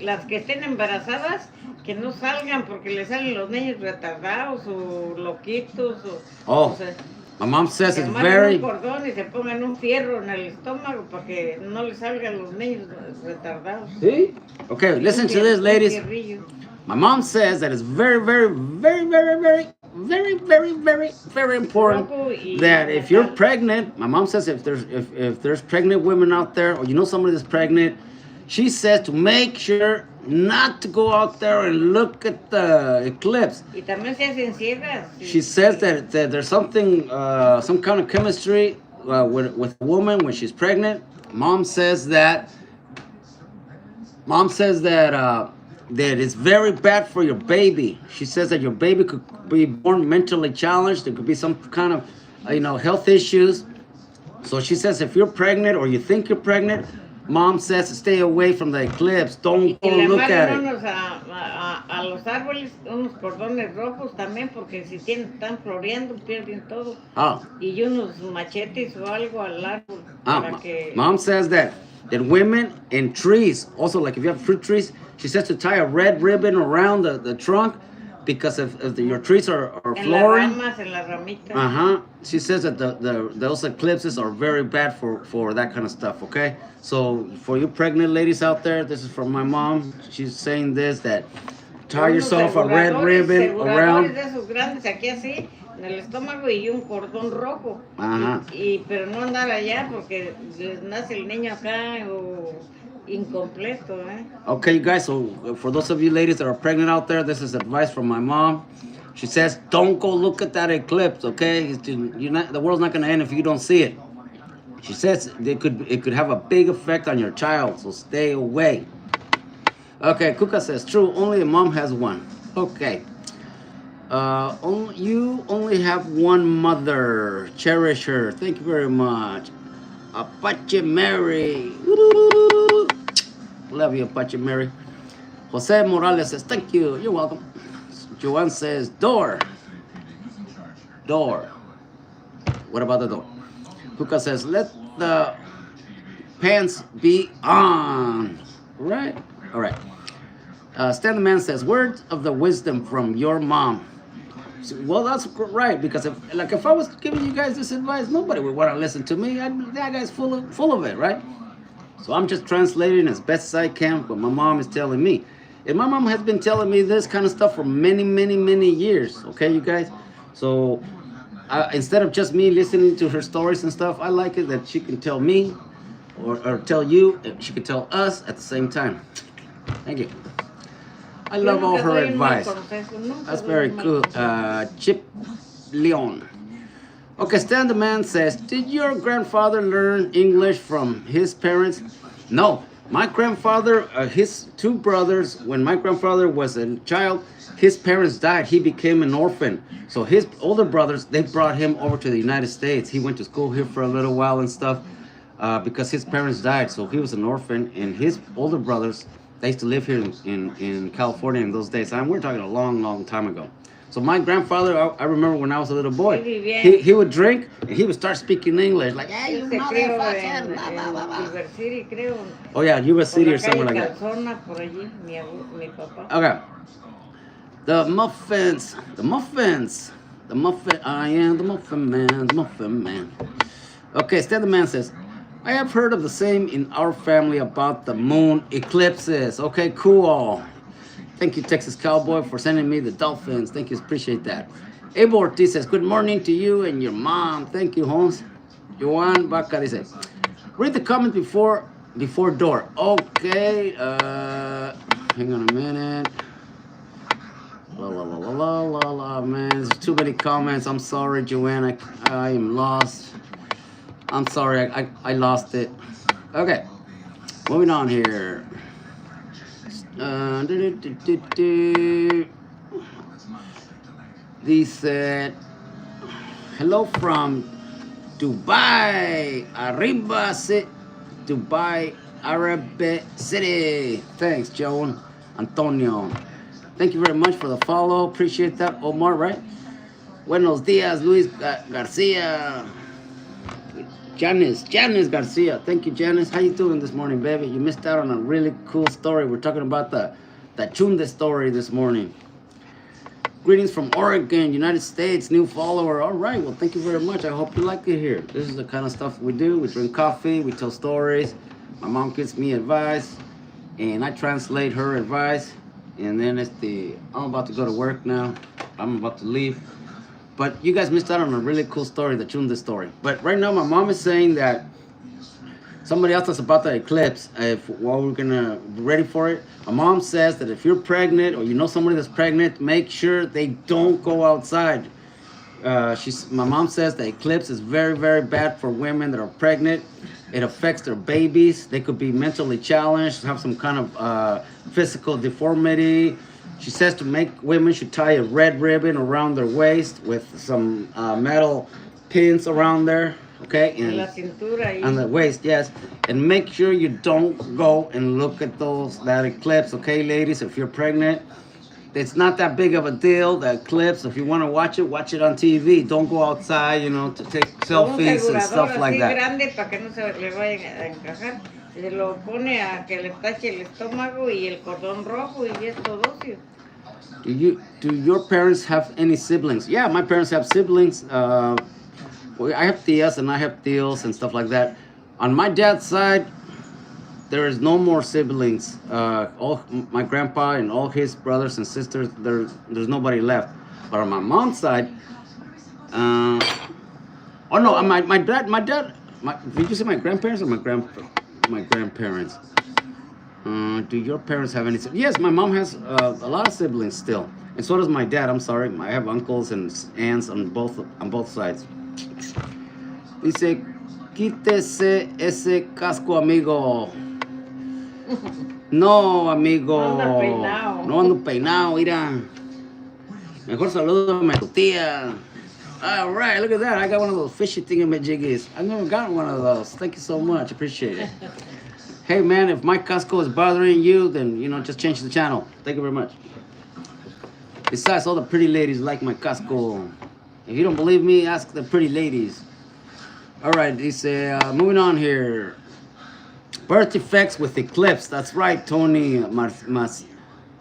las que estén embarazadas, que no salgan porque les salen los niños retardados o loquitos. Oh, sea, my mom says se it's amarren very... un cordón y se pongan un fierro en el estómago para que no les salgan los niños retardados. ¿Sí? Okay, listen to this, ladies. My mom says that it's very, very, very, very, very, very, very, very, very important that if you're pregnant, my mom says if there's pregnant women out there, or somebody that's pregnant, she says to make sure not to go out there and look at the eclipse. Y también se hacen ciegas. She says that there's something, some kind of chemistry with a woman when she's pregnant. Mom says that that it's very bad for your baby. She says that your baby could be born mentally challenged. There could be some kind of, health issues. So she says if you're pregnant or you think you're pregnant, Mom says to stay away from the eclipse. Don't go look at it. A los árboles unos cordones rojos también porque si están floreando pierden todo. Oh. Y unos machetes o algo al árbol para que... Mom says that women in trees, also like if you have fruit trees, she says to tie a red ribbon around the trunk because if your trees are flowering. En las ramitas. She says that those eclipses are very bad for that kind of stuff, okay? So for you pregnant ladies out there, this is from my mom. She's saying this, that tie yourself a red ribbon around. De esos grandes aquí así, en el estómago y un cordón rojo. Pero no andar allá porque les nace el niño acá o... incompleto, eh? Okay, you guys, so for those of you ladies that are pregnant out there, this is advice from my mom. She says, don't go look at that eclipse, okay? The world's not going to end if you don't see it. She says it could have a big effect on your child, so stay away. Okay, Kuka says, true, only a mom has one. Okay. You only have one mother. Cherish her. Thank you very much. Apache Mary. Love you, Apache Mary. Jose Morales says, thank you. You're welcome. Joanne says, door. Door. What about the door? Kuka says, let the pants be on. Right? All right. Stan the Man says, words of the wisdom from your mom. Well, that's right, because if I was giving you guys this advice, nobody would want to listen to me. That guy's full of it, right? So I'm just translating as best as I can what my mom is telling me. And my mom has been telling me this kind of stuff for many, many, many years, okay, you guys? So instead of just me listening to her stories and stuff, I like it that she can tell me or tell you, she can tell us at the same time. Thank you. I love all her advice. That's very cool. Chip Leon. Okay, Stan the Man says, did your grandfather learn English from his parents? No. My grandfather, his two brothers, when my grandfather was a child, his parents died. He became an orphan. So his older brothers, they brought him over to the United States. He went to school here for a little while and stuff because his parents died. So he was an orphan, and his older brothers, they used to live here in California in those days. We're talking a long, long time ago. So my grandfather, I remember when I was a little boy, he would drink and he would start speaking English like, hey, you motherfucker, blah, blah, blah, blah. Oh yeah, US City or somewhere like that. Okay. The muffins. The muffins. The muffin. I am the muffin man. The muffin man. Okay, Stan the man says, I have heard of the same in our family about the moon eclipses. Okay, cool. Thank you, Texas Cowboy, for sending me the dolphins. Thank you, appreciate that. Abel Ortiz says, good morning to you and your mom. Thank you, Holmes. Joan Baca dice, read the comment before door. Okay, hang on a minute. La la la la la la la, man. There's too many comments. I'm sorry, Joanne. I am lost. I'm sorry, I lost it. Okay, moving on here. These said, hello from Dubai, Arriba Dubai, Arab City. Thanks, Joan Antonio. Thank you very much for the follow. Appreciate that, Omar, right? Buenos dias, Luis Garcia. Janice Garcia. Thank you, Janice. How you doing this morning, baby? You missed out on a really cool story. We're talking about the Chunde story this morning. Greetings from Oregon, United States, new follower. All right, well, thank you very much. I hope you like it here. This is the kind of stuff we do. We drink coffee, we tell stories. My mom gives me advice, and I translate her advice. And then I'm about to go to work now. I'm about to leave. But you guys missed out on a really cool story, the Chunde story. But right now, my mom is saying that somebody asked us about the eclipse. While we're gonna be ready for it, my mom says that if you're pregnant or you know somebody that's pregnant, make sure they don't go outside. My mom says the eclipse is very, very bad for women that are pregnant. It affects their babies. They could be mentally challenged, have some kind of physical deformity. She says women should tie a red ribbon around their waist with some metal pins around there, okay? And la cintura. on the waist, yes. And make sure you don't go and look at that eclipse, okay, ladies? If you're pregnant, it's not that big of a deal, the eclipse. If you want to watch it on TV. Don't go outside, to take selfies and stuff like that. Grande para que no se le vayan a encajar. Se lo pone a que le tache el estómago y el cordón rojo y es todo ocio. Do your parents have any siblings? Yeah, my parents have siblings. I have tias and I have tios and stuff like that. On my dad's side, there is no more siblings. All my grandpa and all his brothers and sisters, there's nobody left. But on my mom's side, my dad. Did you say my grandparents or my grandparents? Do your parents have any? Yes, my mom has a lot of siblings still, and so does my dad. I'm sorry, I have uncles and aunts on both sides. Dice, quítese ese casco, amigo. No, amigo. No ando peinado, mira. Mejor salúdame a tu tía. All right, look at that. I got one of those fishy thingamajiggies. I've never gotten one of those. Thank you so much. Appreciate it. Hey, man, if my casco is bothering you, then, just change the channel. Thank you very much. Besides, all the pretty ladies like my casco. If you don't believe me, ask the pretty ladies. All right, moving on here. Birth effects with eclipse. That's right, Tony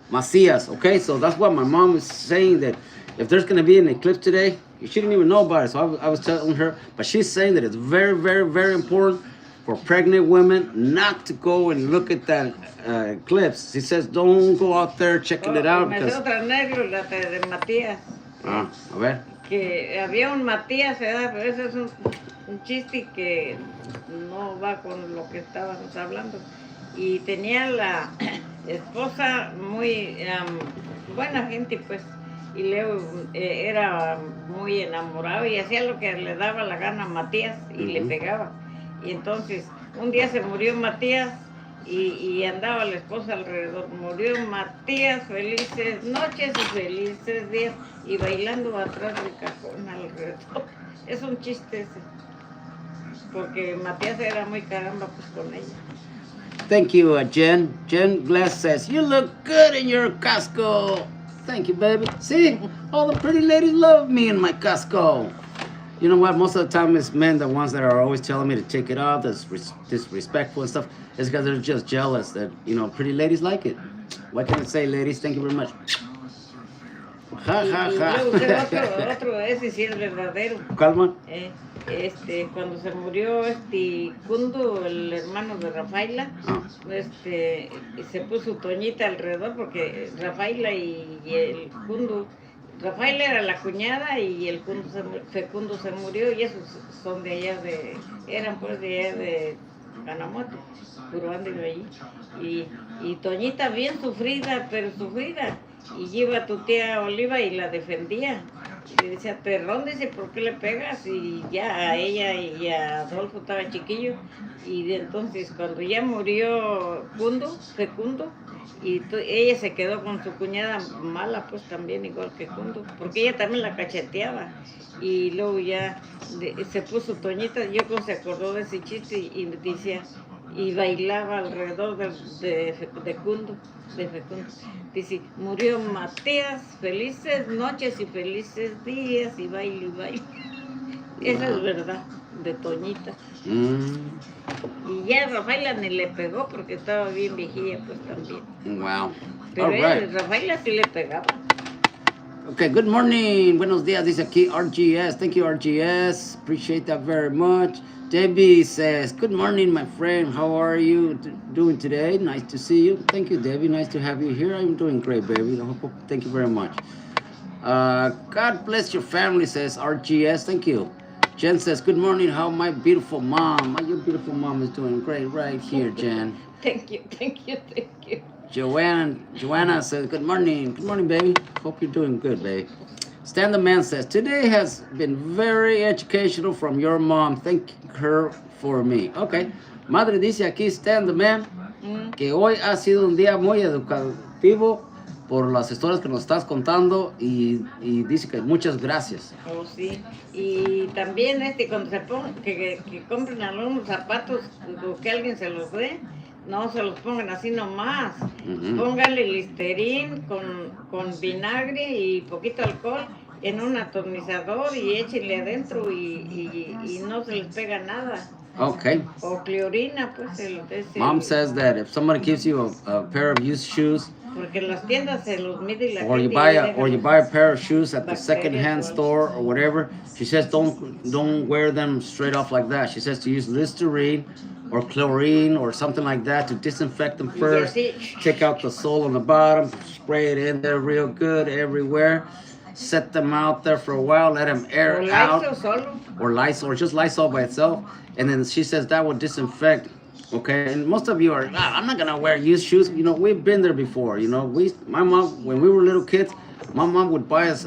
Macias. Okay, so that's what my mom is saying, that if there's going to be an eclipse today, you shouldn't even know about it. So I was telling her, but she's saying that it's very, very, very important for pregnant women not to go and look at that eclipse. She says don't go out there checking it out. Me dio otra anécdota de Matías. A ver. Que había un Matías, ¿verdad? Pero eso es un chiste que no va con lo que estábamos hablando. Y tenía la esposa muy buena gente, pues. Y Leo era muy enamorado y hacía lo que le daba la gana a Matías y le pegaba. Y entonces, un día se murió Matías y andaba la esposa alrededor. Murió Matías, felices noches y felices días. Y bailando atrás del cajón alrededor. Es un chiste ese. Porque Matías era muy caramba pues con ella. Thank you, Jen. Jen Glass says, you look good in your casco. Thank you, baby. See, all the pretty ladies love me in my casco. You know what? Most of the time, it's men, the ones that are always telling me to take it off, that's disrespectful and stuff. It's because they're just jealous that, pretty ladies like it. What can I say, ladies? Thank you very much. Ja, Y, ja, y ja. luego usted otro, ese sí es verdadero. Calma. Cuando se murió Cundo, el hermano de Rafaela, Ah. se puso Toñita alrededor porque Rafaela y el Cundo, Rafaela era la cuñada y el Fecundo se murió y esos son de allá eran pues de allá de Canamote, curando allí. Y Toñita bien sufrida, pero sufrida. Y iba tu tía Oliva y la defendía. Y le decía, perrón, dice, ¿por qué le pegas? Y ya a ella y a Adolfo estaba chiquillo. Y entonces cuando ya murió Fecundo, y ella se quedó con su cuñada mala, pues también igual que Cundo, porque ella también la cacheteaba. Y luego ya se puso Toñita, yo creo que se acordó de ese chiste y decía, y bailaba alrededor de Cundo, de Fecundo. Dice, murió Matías, felices noches y felices días, y baile y baile. Esa es verdad, de Toñita. Y ya Rafaela ni le pegó porque estaba bien viejilla, pues también. Wow. Pero Rafaela sí le pegaba. Okay, good morning. Buenos días, dice aquí RGS. Thank you, RGS. Appreciate that very much. Debbie says, good morning, my friend. How are you doing today? Nice to see you. Thank you, Debbie. Nice to have you here. I'm doing great, baby. Thank you very much. God bless your family, says RGS. Thank you. Jen says, good morning. How my beautiful mom, your beautiful mom is doing great right here, Jen. Thank you. Joanna says, good morning. Good morning, baby. Hope you're doing good, baby. Stan the Man says, today has been very educational from your mom. Thank her for me. Okay. Madre dice aquí, Stan the Man, que hoy ha sido un día muy educativo por las historias que nos estás contando y dice que muchas gracias. Oh, sí. Y también cuando se pongan, que compren algunos zapatos o que alguien se los dé, no se los pongan así nomás. Póngale Listerine con vinagre y poquito alcohol en un atomizador y échenle adentro y no se les pega nada. Okay. O clorina, pues. Mom says that if somebody gives you a pair of used shoes, porque las tiendas se los mide la or you buy a pair of shoes at the second-hand store or whatever, she says don't wear them straight off like that. She says to use Listerine or chlorine or something like that to disinfect them first. Take out the sole on the bottom, spray it in there real good everywhere. Set them out there for a while, let them air out. Or Lysol, or just Lysol by itself. And then she says that would disinfect. Okay, and most of you are, I'm not gonna wear used shoes. You know, we've been there before. You know, my mom, when we were little kids, my mom would buy us,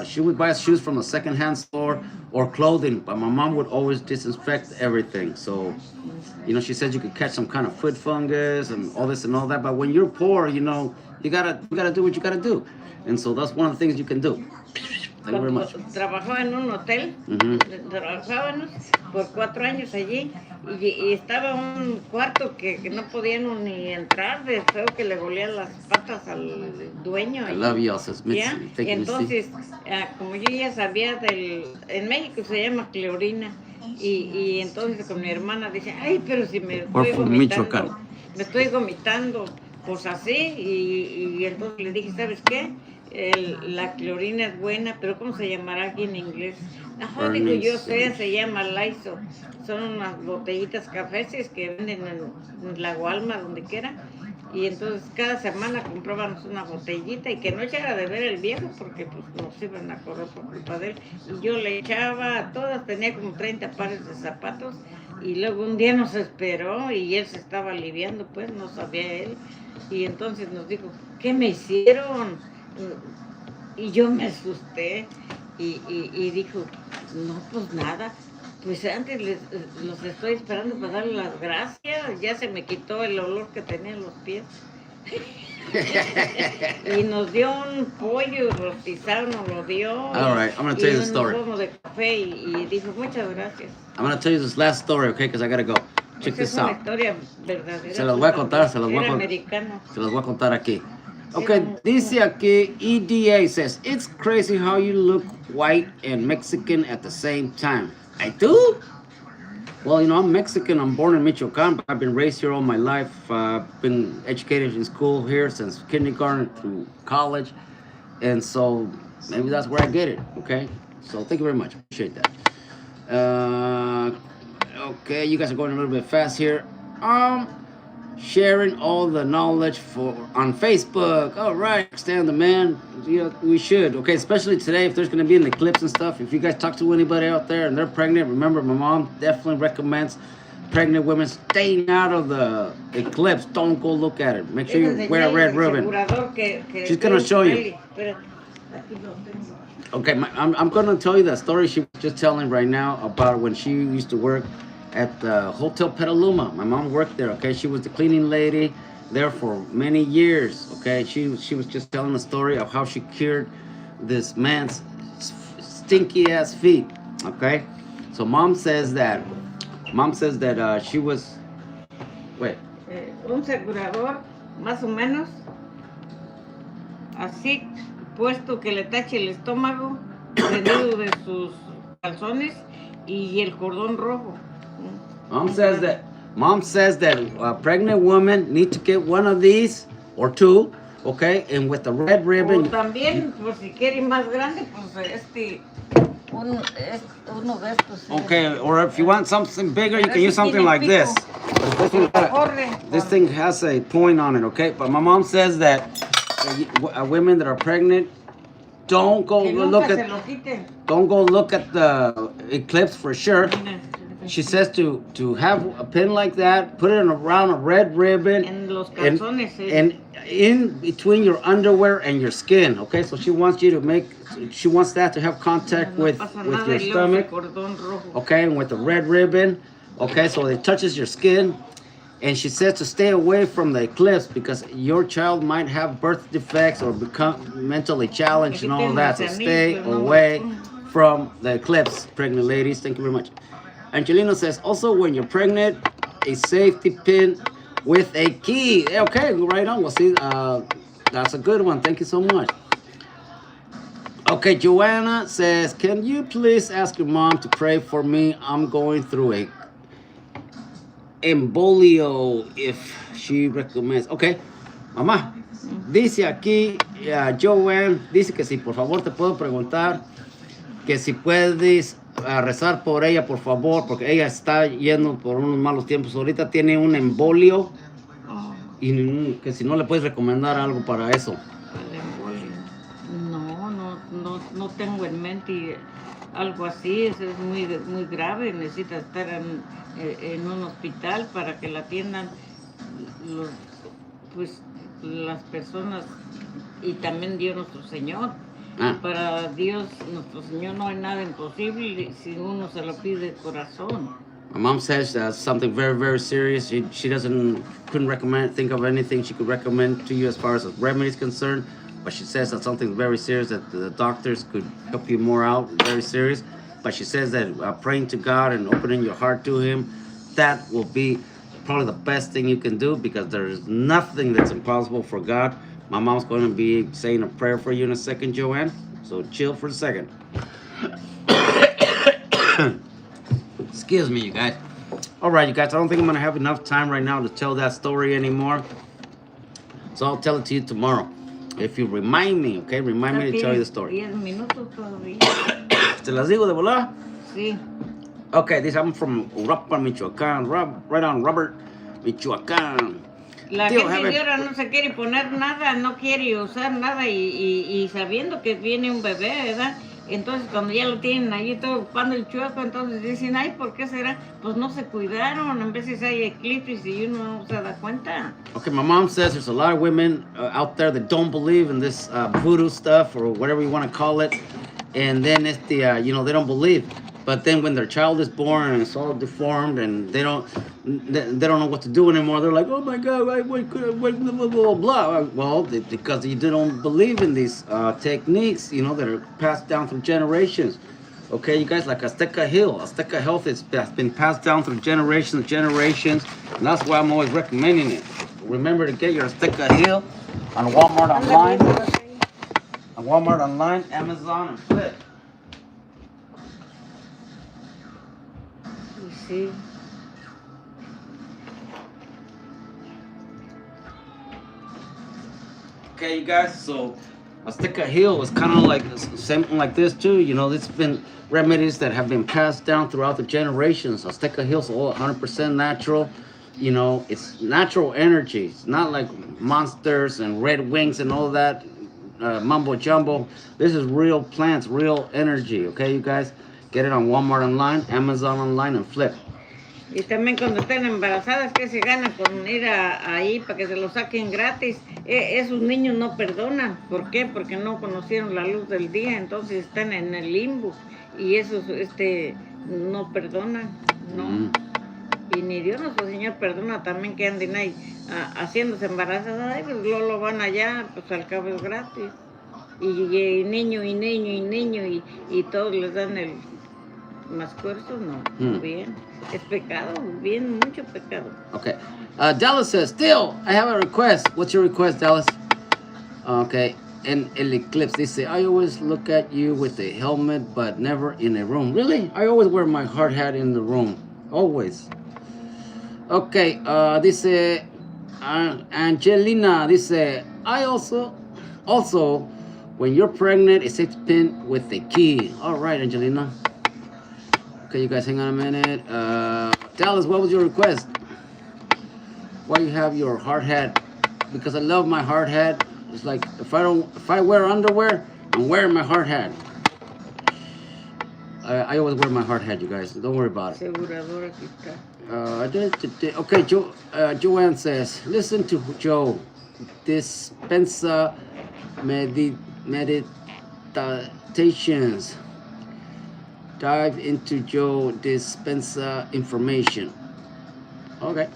she would buy us shoes from a second-hand store or clothing, but my mom would always disinfect everything. So, you know, she said you could catch some kind of foot fungus and all this and all that. But when you're poor, you know, you gotta do what you gotta do, and so that's one of the things you can do. Thank you very much. Trabajaba en un hotel, trabajábamos por 4 años allí y estaba un cuarto que no podían ni entrar de feo que le golían las patas al dueño. I love you, says ¿ya? Y entonces, como yo ya sabía en México se llama clorina y entonces con mi hermana dice, ay, pero si me estoy vomitando, pues así y entonces le dije, ¿sabes qué? La clorina es buena, pero ¿cómo se llamará aquí en inglés? Ajá, digo, yo sé, se llama Lysol. Son unas botellitas cafeses que venden en la Walmart, donde quiera. Y entonces cada semana comprábamos una botellita y que no echara de ver el viejo porque pues nos iban a correr por culpa de él. Y yo le echaba a todas, tenía como 30 pares de zapatos y luego un día nos esperó y él se estaba aliviando, pues no sabía él. Y entonces nos dijo, ¿qué me hicieron? Y yo me asusté y dijo, no, pues nada, pues antes los estoy esperando para darles las gracias, ya se me quitó el olor que tenía en los pies. Y nos dio un pollo rostizado, nos lo dio. All right, I'm going to tell you the story. Un pomo de café y dijo, muchas gracias. I'm going to tell you this last story, okay, because I got to go. Check this out. Es una historia verdadera. Se las voy a contar, se las voy a contar aquí. Okay, dice aquí, EDA says, it's crazy how you look white and Mexican at the same time. I do? Well, you know, I'm Mexican. I'm born in Michoacan, but I've been raised here all my life. I've been educated in school here since kindergarten through college. And so maybe that's where I get it. Okay. So thank you very much. Appreciate that. Okay, you guys are going a little bit fast here. Um, Sharing all the knowledge for on Facebook. All right, stand the man. Yeah, we should. Okay, especially today if there's gonna be an eclipse and stuff. If you guys talk to anybody out there and they're pregnant, remember my mom definitely recommends pregnant women staying out of the eclipse. Don't go look at it. Make sure Ese you wear a señal red del ribbon. asegurador She's que gonna estoy show you. Eli, espérate, aquí lo tengo. Okay, I'm gonna tell you that story she was just telling right now about when she used to work at the Hotel Petaluma. My mom worked there. Okay, she was the cleaning lady there for many years. Okay, she was just telling the story of how she cured this man's stinky ass feet. Okay, so mom says that she was wait. Un asegurador, más o menos, así puesto que le tache el estómago, prendido de sus calzones y el cordón rojo. Mom says that a pregnant woman need to get one of these or two, okay, and with the red ribbon. O también, pues si quiere más grande, pues uno de estos. Okay, or if you want something bigger, you can use something like this. This thing has a point on it, okay? But my mom says that women that are pregnant don't go look at the eclipse for sure. She says to have a pin like that, put it around a red ribbon, and in between your underwear and your skin. Okay, so she wants that to have contact with your stomach. Okay, and with the red ribbon. Okay, so it touches your skin. And she says to stay away from the eclipse because your child might have birth defects or become mentally challenged and all of that. So stay away from the eclipse, pregnant ladies. Thank you very much. Angelino says, also when you're pregnant, a safety pin with a key. Okay, right on. We'll see. That's a good one. Thank you so much. Okay, Joanna says, can you please ask your mom to pray for me? I'm going through a embolio if she recommends. Okay, mamá, dice aquí Joanne, dice que si por favor te puedo preguntar que si puedes rezar por ella, por favor, porque ella está yendo por unos malos tiempos. Ahorita tiene un embolio y que si no le puedes recomendar algo para eso. El embolio. No tengo en mente algo así. Eso es muy grave. Necesita estar en un hospital para que la atiendan las personas y también Dios nuestro Señor. Para Dios, nuestro Señor, no hay nada imposible si uno se lo pide de corazón. My mom says that's something very, very serious. She couldn't think of anything she could recommend to you as far as a remedy is concerned. But she says that's something very serious that the doctors could help you more out, very serious. But she says that praying to God and opening your heart to Him, that will be probably the best thing you can do because there is nothing that's impossible for God. My mom's going to be saying a prayer for you in a second, Joanne. So chill for a second. Excuse me, you guys. All right, you guys, I don't think I'm going to have enough time right now to tell that story anymore. So I'll tell it to you tomorrow. If you remind me, okay? Remind me to tell you the story. 10 minutos todavía. ¿Te las digo de volar? Sí. Okay, I'm from Uruapan, Michoacán. Right on, Robert, Michoacán. La gente de ahora no se quiere poner nada, no quiere usar nada y sabiendo que viene un bebé, ¿verdad? Entonces cuando ya lo tienen ahí todo ocupando el chueco, entonces dicen, ay, ¿por qué será? Pues no se cuidaron, en veces hay eclipses y uno no se da cuenta. Okay, my mom says there's a lot of women out there that don't believe in this voodoo stuff or whatever you want to call it, and then they don't believe. But then when their child is born and it's all deformed and they don't know what to do anymore, they're like, oh my God, blah, blah, blah. Well, because you don't believe in these techniques, that are passed down through generations. Okay, you guys, like Azteca Health has been passed down through generations, and that's why I'm always recommending it. Remember to get your Azteca Heal on Walmart online, Amazon, and Flip. Sí. Okay, you guys, so Azteca Hill is kind of like something like this too. You know, it's been remedies that have been passed down throughout the generations. Azteca Hill's all 100% natural. You know, it's natural energy. It's not like monsters and red wings and all that mumbo jumbo. This is real plants, real energy. Okay, you guys, get it on Walmart online, Amazon online, and flip. Y también cuando estén embarazadas, ¿qué se gana con ir ahí para que se lo saquen gratis? Esos niños no perdonan. ¿Por qué? Porque no conocieron la luz del día, entonces están en el limbo. Y esos no perdonan, ¿no? Y ni Dios nuestro Señor perdona también que anden ahí haciéndose embarazadas. Ay, pues lo van allá, pues al cabo es gratis. Y niño, y niño, y niño, y todos les dan el más esfuerzo, no, bien. Es pecado, bien, mucho pecado. Okay. Dallas says, still, I have a request. What's your request, Dallas? Okay. En el Eclipse, dice, I always look at you with a helmet, but never in a room. Really? I always wear my hard hat in the room. Always. Okay. Dice, Angelina, dice, I also, when you're pregnant, it's a pin with the key. All right, Angelina. Okay, you guys hang on a minute. Dallas, what was your request? Why you have your hard hat? Because I love my hard hat. It's like if I wear underwear, I'm wearing my hard hat. I always wear my hard hat, you guys. Don't worry about it. Okay, Joanne says, listen to Joe. Dispensa meditations. Dive into Joe Dispensa information. Okay.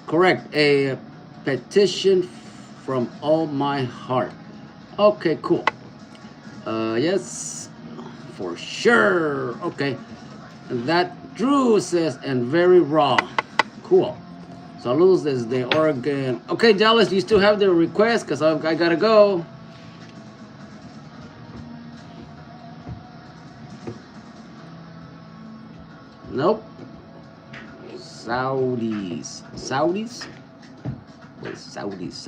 Correct. A petition from all my heart. Okay, cool. Yes, for sure. Okay. That Drew says, and very raw. Cool. Saludos desde Oregon. Okay, Dallas, do you still have the request? Because I gotta go. Nope. Saudis. Pues Saudis.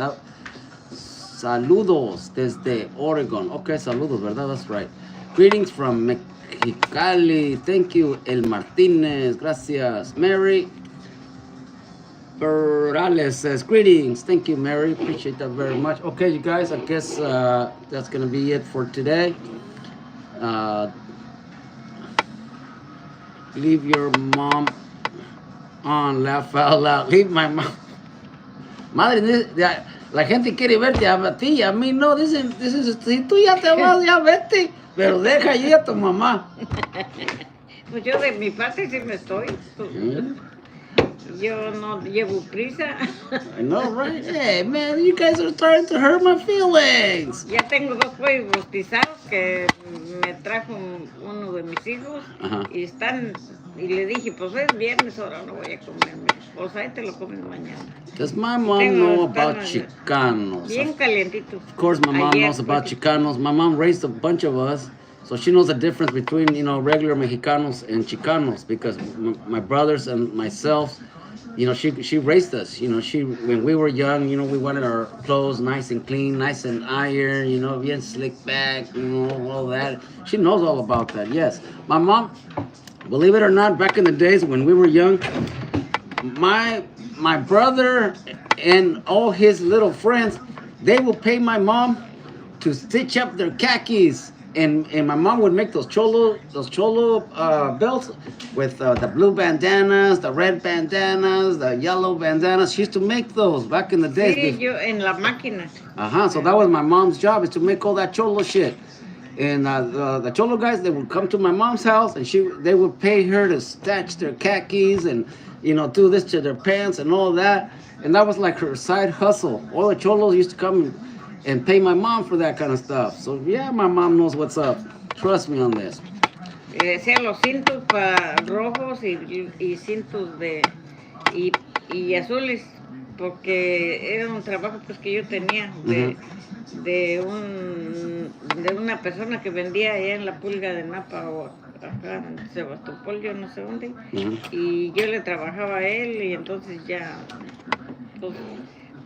Saludos desde Oregon. Okay, saludos, ¿verdad? That's right. Greetings from Mexicali. Thank you, El Martinez. Gracias. Mary Perales says, greetings. Thank you, Mary. Appreciate that very much. Okay, you guys, I guess that's going to be it for today. Leave your mom on, laugh out loud. Leave my mom. Madre, la gente quiere verte a ti, a mí no. Dicen, si tú ya te vas, ya vete. Pero deja allí a tu mamá. Pues yo de mi parte sí me estoy. Yo no llevo prisa. I know, right? Hey, man, you guys are starting to hurt my feelings. Ya tengo 2 pollos rostizados que me trajo uno de mis hijos. Y están, y le dije, pues es viernes, ahora no voy a comerme. Pues ahí te lo comes mañana. Does my mom know about Chicanos? Bien calientito. Of course my mom knows about Chicanos. My mom raised a bunch of us. So she knows the difference between, you know, regular Mexicanos and Chicanos, because my brothers and myself, you know, she raised us. You know, when we were young, you know, we wanted our clothes nice and clean, nice and iron, you know, bien slick back, you know, all that. She knows all about that, yes. My mom, believe it or not, back in the days when we were young, my brother and all his little friends, they would pay my mom to stitch up their khakis. And my mom would make those cholo belts with the blue bandanas, the red bandanas, the yellow bandanas. She used to make those back in the days. Sí, yo en la máquina. So that was my mom's job, is to make all that cholo shit. And the cholo guys, they would come to my mom's house, and they would pay her to stitch their khakis and, you know, do this to their pants and all that. And that was like her side hustle. All the cholos used to come and pay my mom for that kind of stuff. So yeah, my mom knows what's up. Trust me on this. Decía los cintos rojos y cintos y azules, porque era un trabajo pues que yo tenía de una persona que vendía allá en la Pulga de Napa o acá en Sebastopol, yo no sé dónde, y yo le trabajaba a él, y entonces ya pues,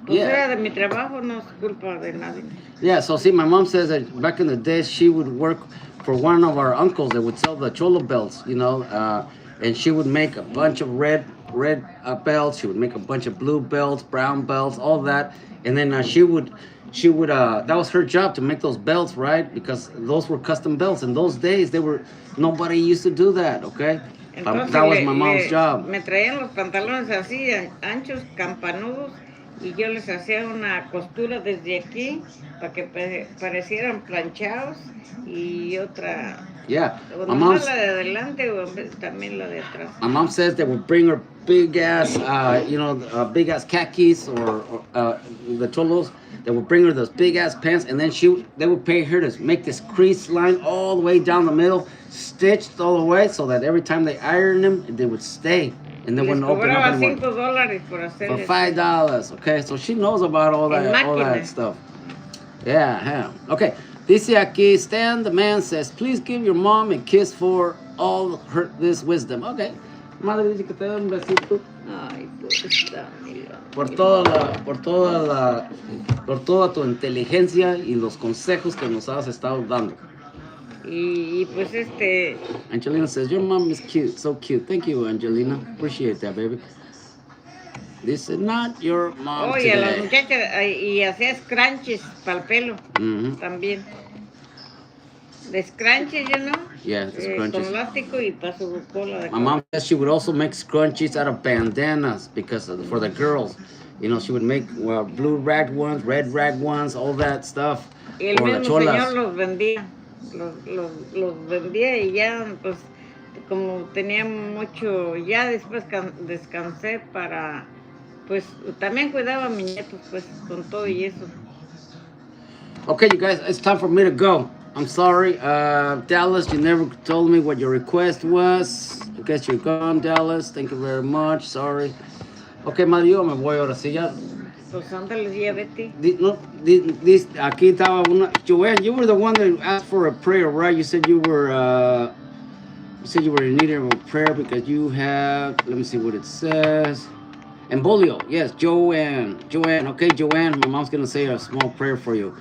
Pues Yeah. era de mi trabajo, no es culpa de nadie. Yeah, so see, my mom says that back in the days, she would work for one of our uncles that would sell the cholo belts, and she would make a bunch of red belts. She would make a bunch of blue belts, brown belts, all that, and then that was her job to make those belts, right? Because those were custom belts. In those days, nobody used to do that, okay? Entonces That was my mom's job. me traían los pantalones así, anchos, campanudos, y yo les hacía una costura desde aquí para que parecieran planchados y otra, Yeah, o my nomás mom's. la de adelante o también la de atrás. My mom says they would bring her big ass, big ass khakis or the cholos. They would bring her those big ass pants, and then they would pay her to make this crease line all the way down the middle, stitched all the way, so that every time they ironed them, they would stay and they Les wouldn't open up cobraba anymore. $5 por For hacerles. $5, okay? So she knows about all En that máquina. stuff. Yeah. Okay. Dice aquí, Stan, the man says, please give your mom a kiss for all this wisdom. Okay. Madre dice que te da un besito Ay, pues está, mira. por toda tu inteligencia y los consejos que nos has estado dando. Y pues Angelina says, your mom is cute, so cute. Thank you, Angelina. Appreciate that, baby. This is not your mom oye, a las today. muchachas, y hacía scrunchies para el pelo Mhm. también. De scrunchies, Yeah, the scrunchies. con elástico y para su cola de My mom says she would also make scrunchies out of bandanas for the girls. She would make blue rag ones, red rag ones, all that stuff. Y el for the mismo cholas. señor los vendía. Los vendía y ya, pues, como tenía mucho, ya después descansé para, pues, también cuidaba a mis nietos, pues, con todo y eso. Okay, you guys, it's time for me to go. I'm sorry, Dallas, you never told me what your request was. I guess you're gone, Dallas. Thank you very much. Sorry. Okay, Mario, me voy ahora sí ya. Pues ándale, ya vete. Aquí estaba una. Joanne, you were the one that asked for a prayer, right? You said you were in need of a prayer because you have. Let me see what it says. Embolio, yes, Joanne. Okay, Joanne, my mom's gonna say a small prayer for you.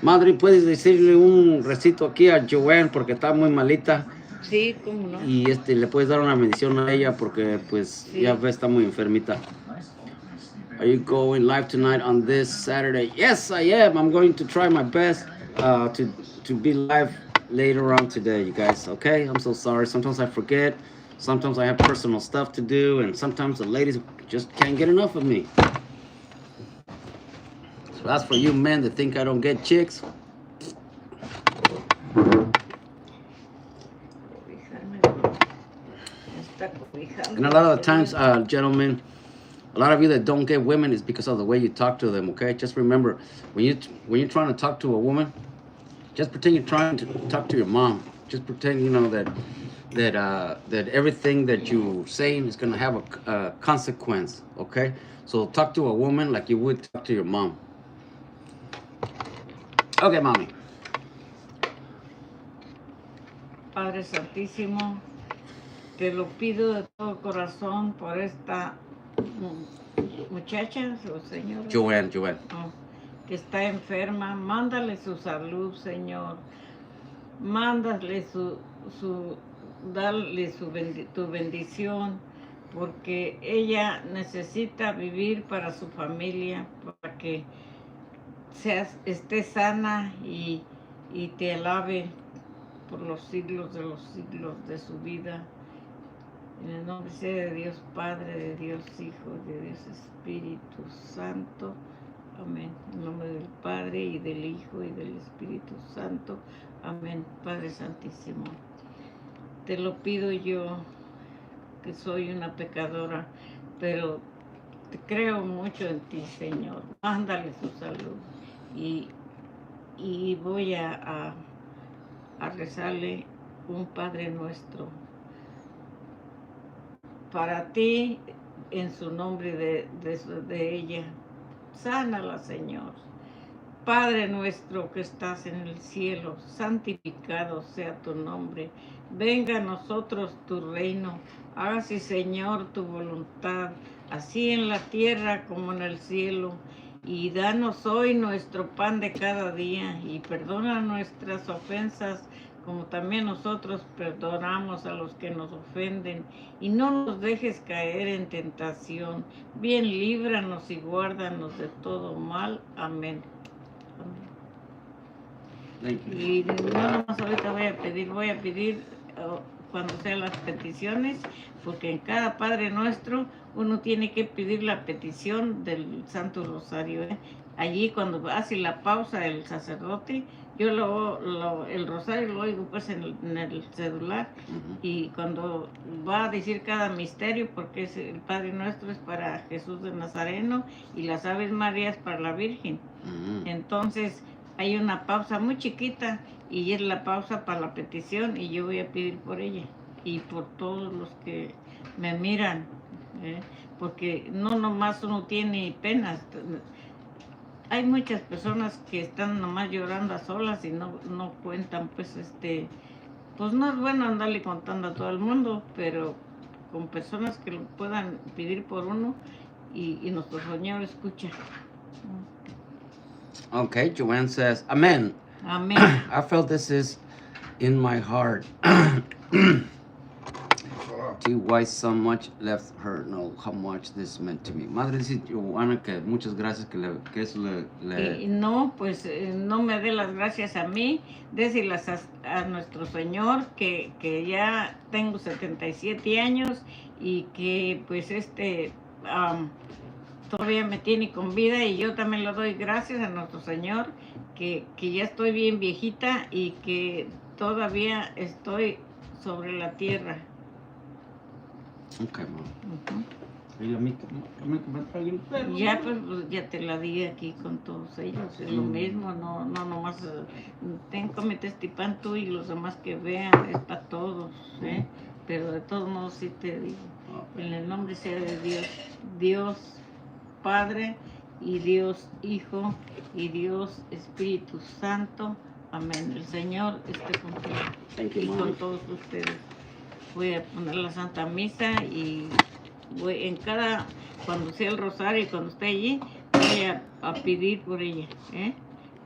Madre, ¿puedes decirle un recito aquí a Joanne porque está muy malita? Sí, cómo no. Y le puedes dar una bendición a ella porque pues Sí. ya ves, está muy enfermita. Are you going live tonight on this Saturday? Yes, I am. I'm going to try my best to be live later on today, you guys. Okay? I'm so sorry. Sometimes I forget. Sometimes I have personal stuff to do, and sometimes the ladies just can't get enough of me. So that's for you men that think I don't get chicks. And a lot of the times, gentlemen, a lot of you that don't get women is because of the way you talk to them. Okay, just remember when you're trying to talk to a woman, just pretend you're trying to talk to your mom. Just pretend that everything that you're saying is gonna have a consequence. Okay, so talk to a woman like you would talk to your mom. Okay, mommy. Padre Santísimo, te lo pido de todo corazón por esta muchacha o señora. Joanne. Que está enferma. Mándale su salud, Señor. Mándale dale tu bendición, porque ella necesita vivir para su familia, para que esté sana y te alabe por los siglos de los siglos de su vida. En el nombre sea de Dios Padre, de Dios Hijo, de Dios Espíritu Santo. Amén. En nombre del Padre y del Hijo y del Espíritu Santo. Amén. Padre Santísimo, te lo pido yo, que soy una pecadora, pero te creo mucho en ti, Señor. Mándale su salud y voy a rezarle un Padre Nuestro para ti, en su nombre de ella. Sánala, Señor. Padre nuestro que estás en el cielo, santificado sea tu nombre. Venga a nosotros tu reino. Hágase, Señor, tu voluntad, así en la tierra como en el cielo. Y danos hoy nuestro pan de cada día y perdona nuestras ofensas como también nosotros perdonamos a los que nos ofenden. Y no nos dejes caer en tentación. Bien, líbranos y guárdanos de todo mal. Amén. Thank you. Y no nomás ahorita voy a pedir cuando sean las peticiones, porque en cada Padre Nuestro uno tiene que pedir la petición del Santo Rosario. Allí cuando hace la pausa el sacerdote, yo el rosario lo oigo pues en el celular. Y cuando va a decir cada misterio, porque el Padre Nuestro es para Jesús de Nazareno y las Aves Marías para la Virgen. Entonces hay una pausa muy chiquita y es la pausa para la petición y yo voy a pedir por ella y por todos los que me miran, porque no nomás uno tiene penas. Hay muchas personas que están nomás llorando a solas y no cuentan, pues pues no es bueno andarle contando a todo el mundo, pero con personas que lo puedan pedir por uno y nuestro Señor escucha. Okay, Joanne says, Amen. Amén. I felt this is in my heart. See why so much left her know how much this meant to me. Madre dice Joanna que muchas gracias que eso le... No, pues no me dé las gracias a mí, déselas a nuestro Señor que ya tengo 77 años y que pues todavía me tiene con vida y yo también le doy gracias a nuestro Señor que ya estoy bien viejita y que todavía estoy sobre la tierra. Ok, mamá. ¿Y a mí que me traiga el perro? Ya, pues ya te la di aquí con todos ellos, es lo mismo, no nomás, cómete este pan tú y los demás que vean, es para todos, pero de todos modos sí te digo, en el nombre sea de Dios, Dios Padre y Dios Hijo y Dios Espíritu Santo, amén. El Señor esté contigo y con todos ustedes. Voy a poner la Santa Misa y cuando sea el rosario y cuando esté allí, voy a pedir por ella,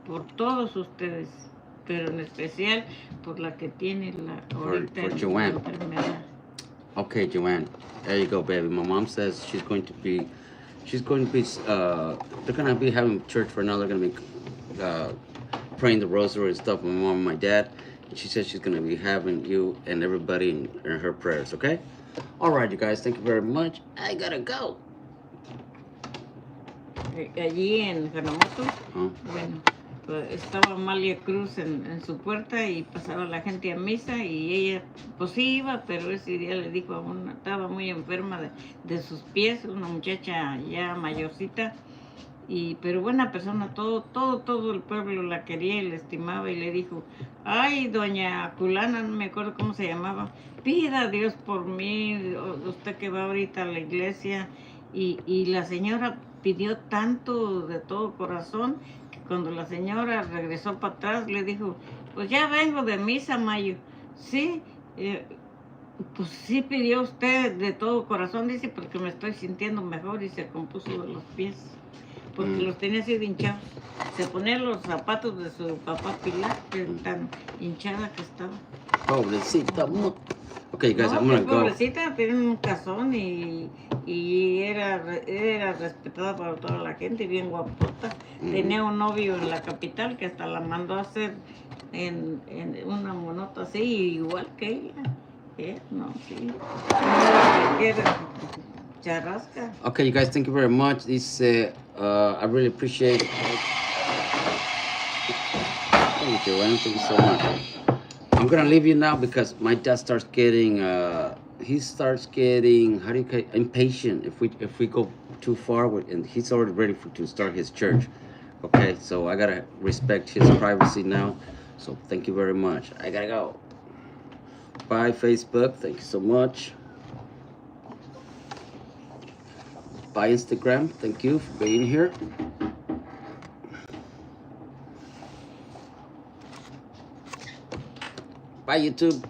por todos ustedes, pero en especial por la que tiene ahorita for Joanne. La enfermedad. Okay, Joanne, there you go, baby. My mom says they're going to be having church for now. They're going to be praying the rosary and stuff, my mom and my dad. And she says she's going to be having you and everybody in her prayers, okay? All right, you guys, thank you very much. I gotta go. Allí en Reynoso, bueno, pues estaba Amalia Cruz en su puerta y pasaba la gente a misa y ella pues sí iba, pero ese día le dijo estaba muy enferma de sus pies, una muchacha ya mayorcita, pero buena persona, todo el pueblo la quería y la estimaba y le dijo, ay, doña Culana, no me acuerdo cómo se llamaba, pida a Dios por mí, usted que va ahorita a la iglesia, y la señora pidió tanto de todo corazón que cuando la señora regresó para atrás le dijo, pues ya vengo de misa, Mayo. Sí, pues sí pidió usted de todo corazón, dice, porque me estoy sintiendo mejor y se compuso de los pies, porque los tenía así de hinchados. Se ponía los zapatos de su papá Pilar, que tan hinchada que estaba. Pobrecita, okay, guys, I'm gonna go. Pobrecita, tiene un cazón y era respetada por toda la gente, bien guapota. Tenía un novio en la capital que hasta la mandó a hacer en una monota así, igual que ella. No, sí. Charrasca. Okay, you guys, thank you very much. This I really appreciate it. Thank you, Joanne. Thank you so much. I'm gonna leave you now because my dad starts getting how do you call impatient if we go too far and he's already ready to start his church. Okay, so I gotta respect his privacy now. So thank you very much. I gotta go. Bye, Facebook. Thank you so much. Bye, Instagram. Thank you for being here. Bye, YouTube.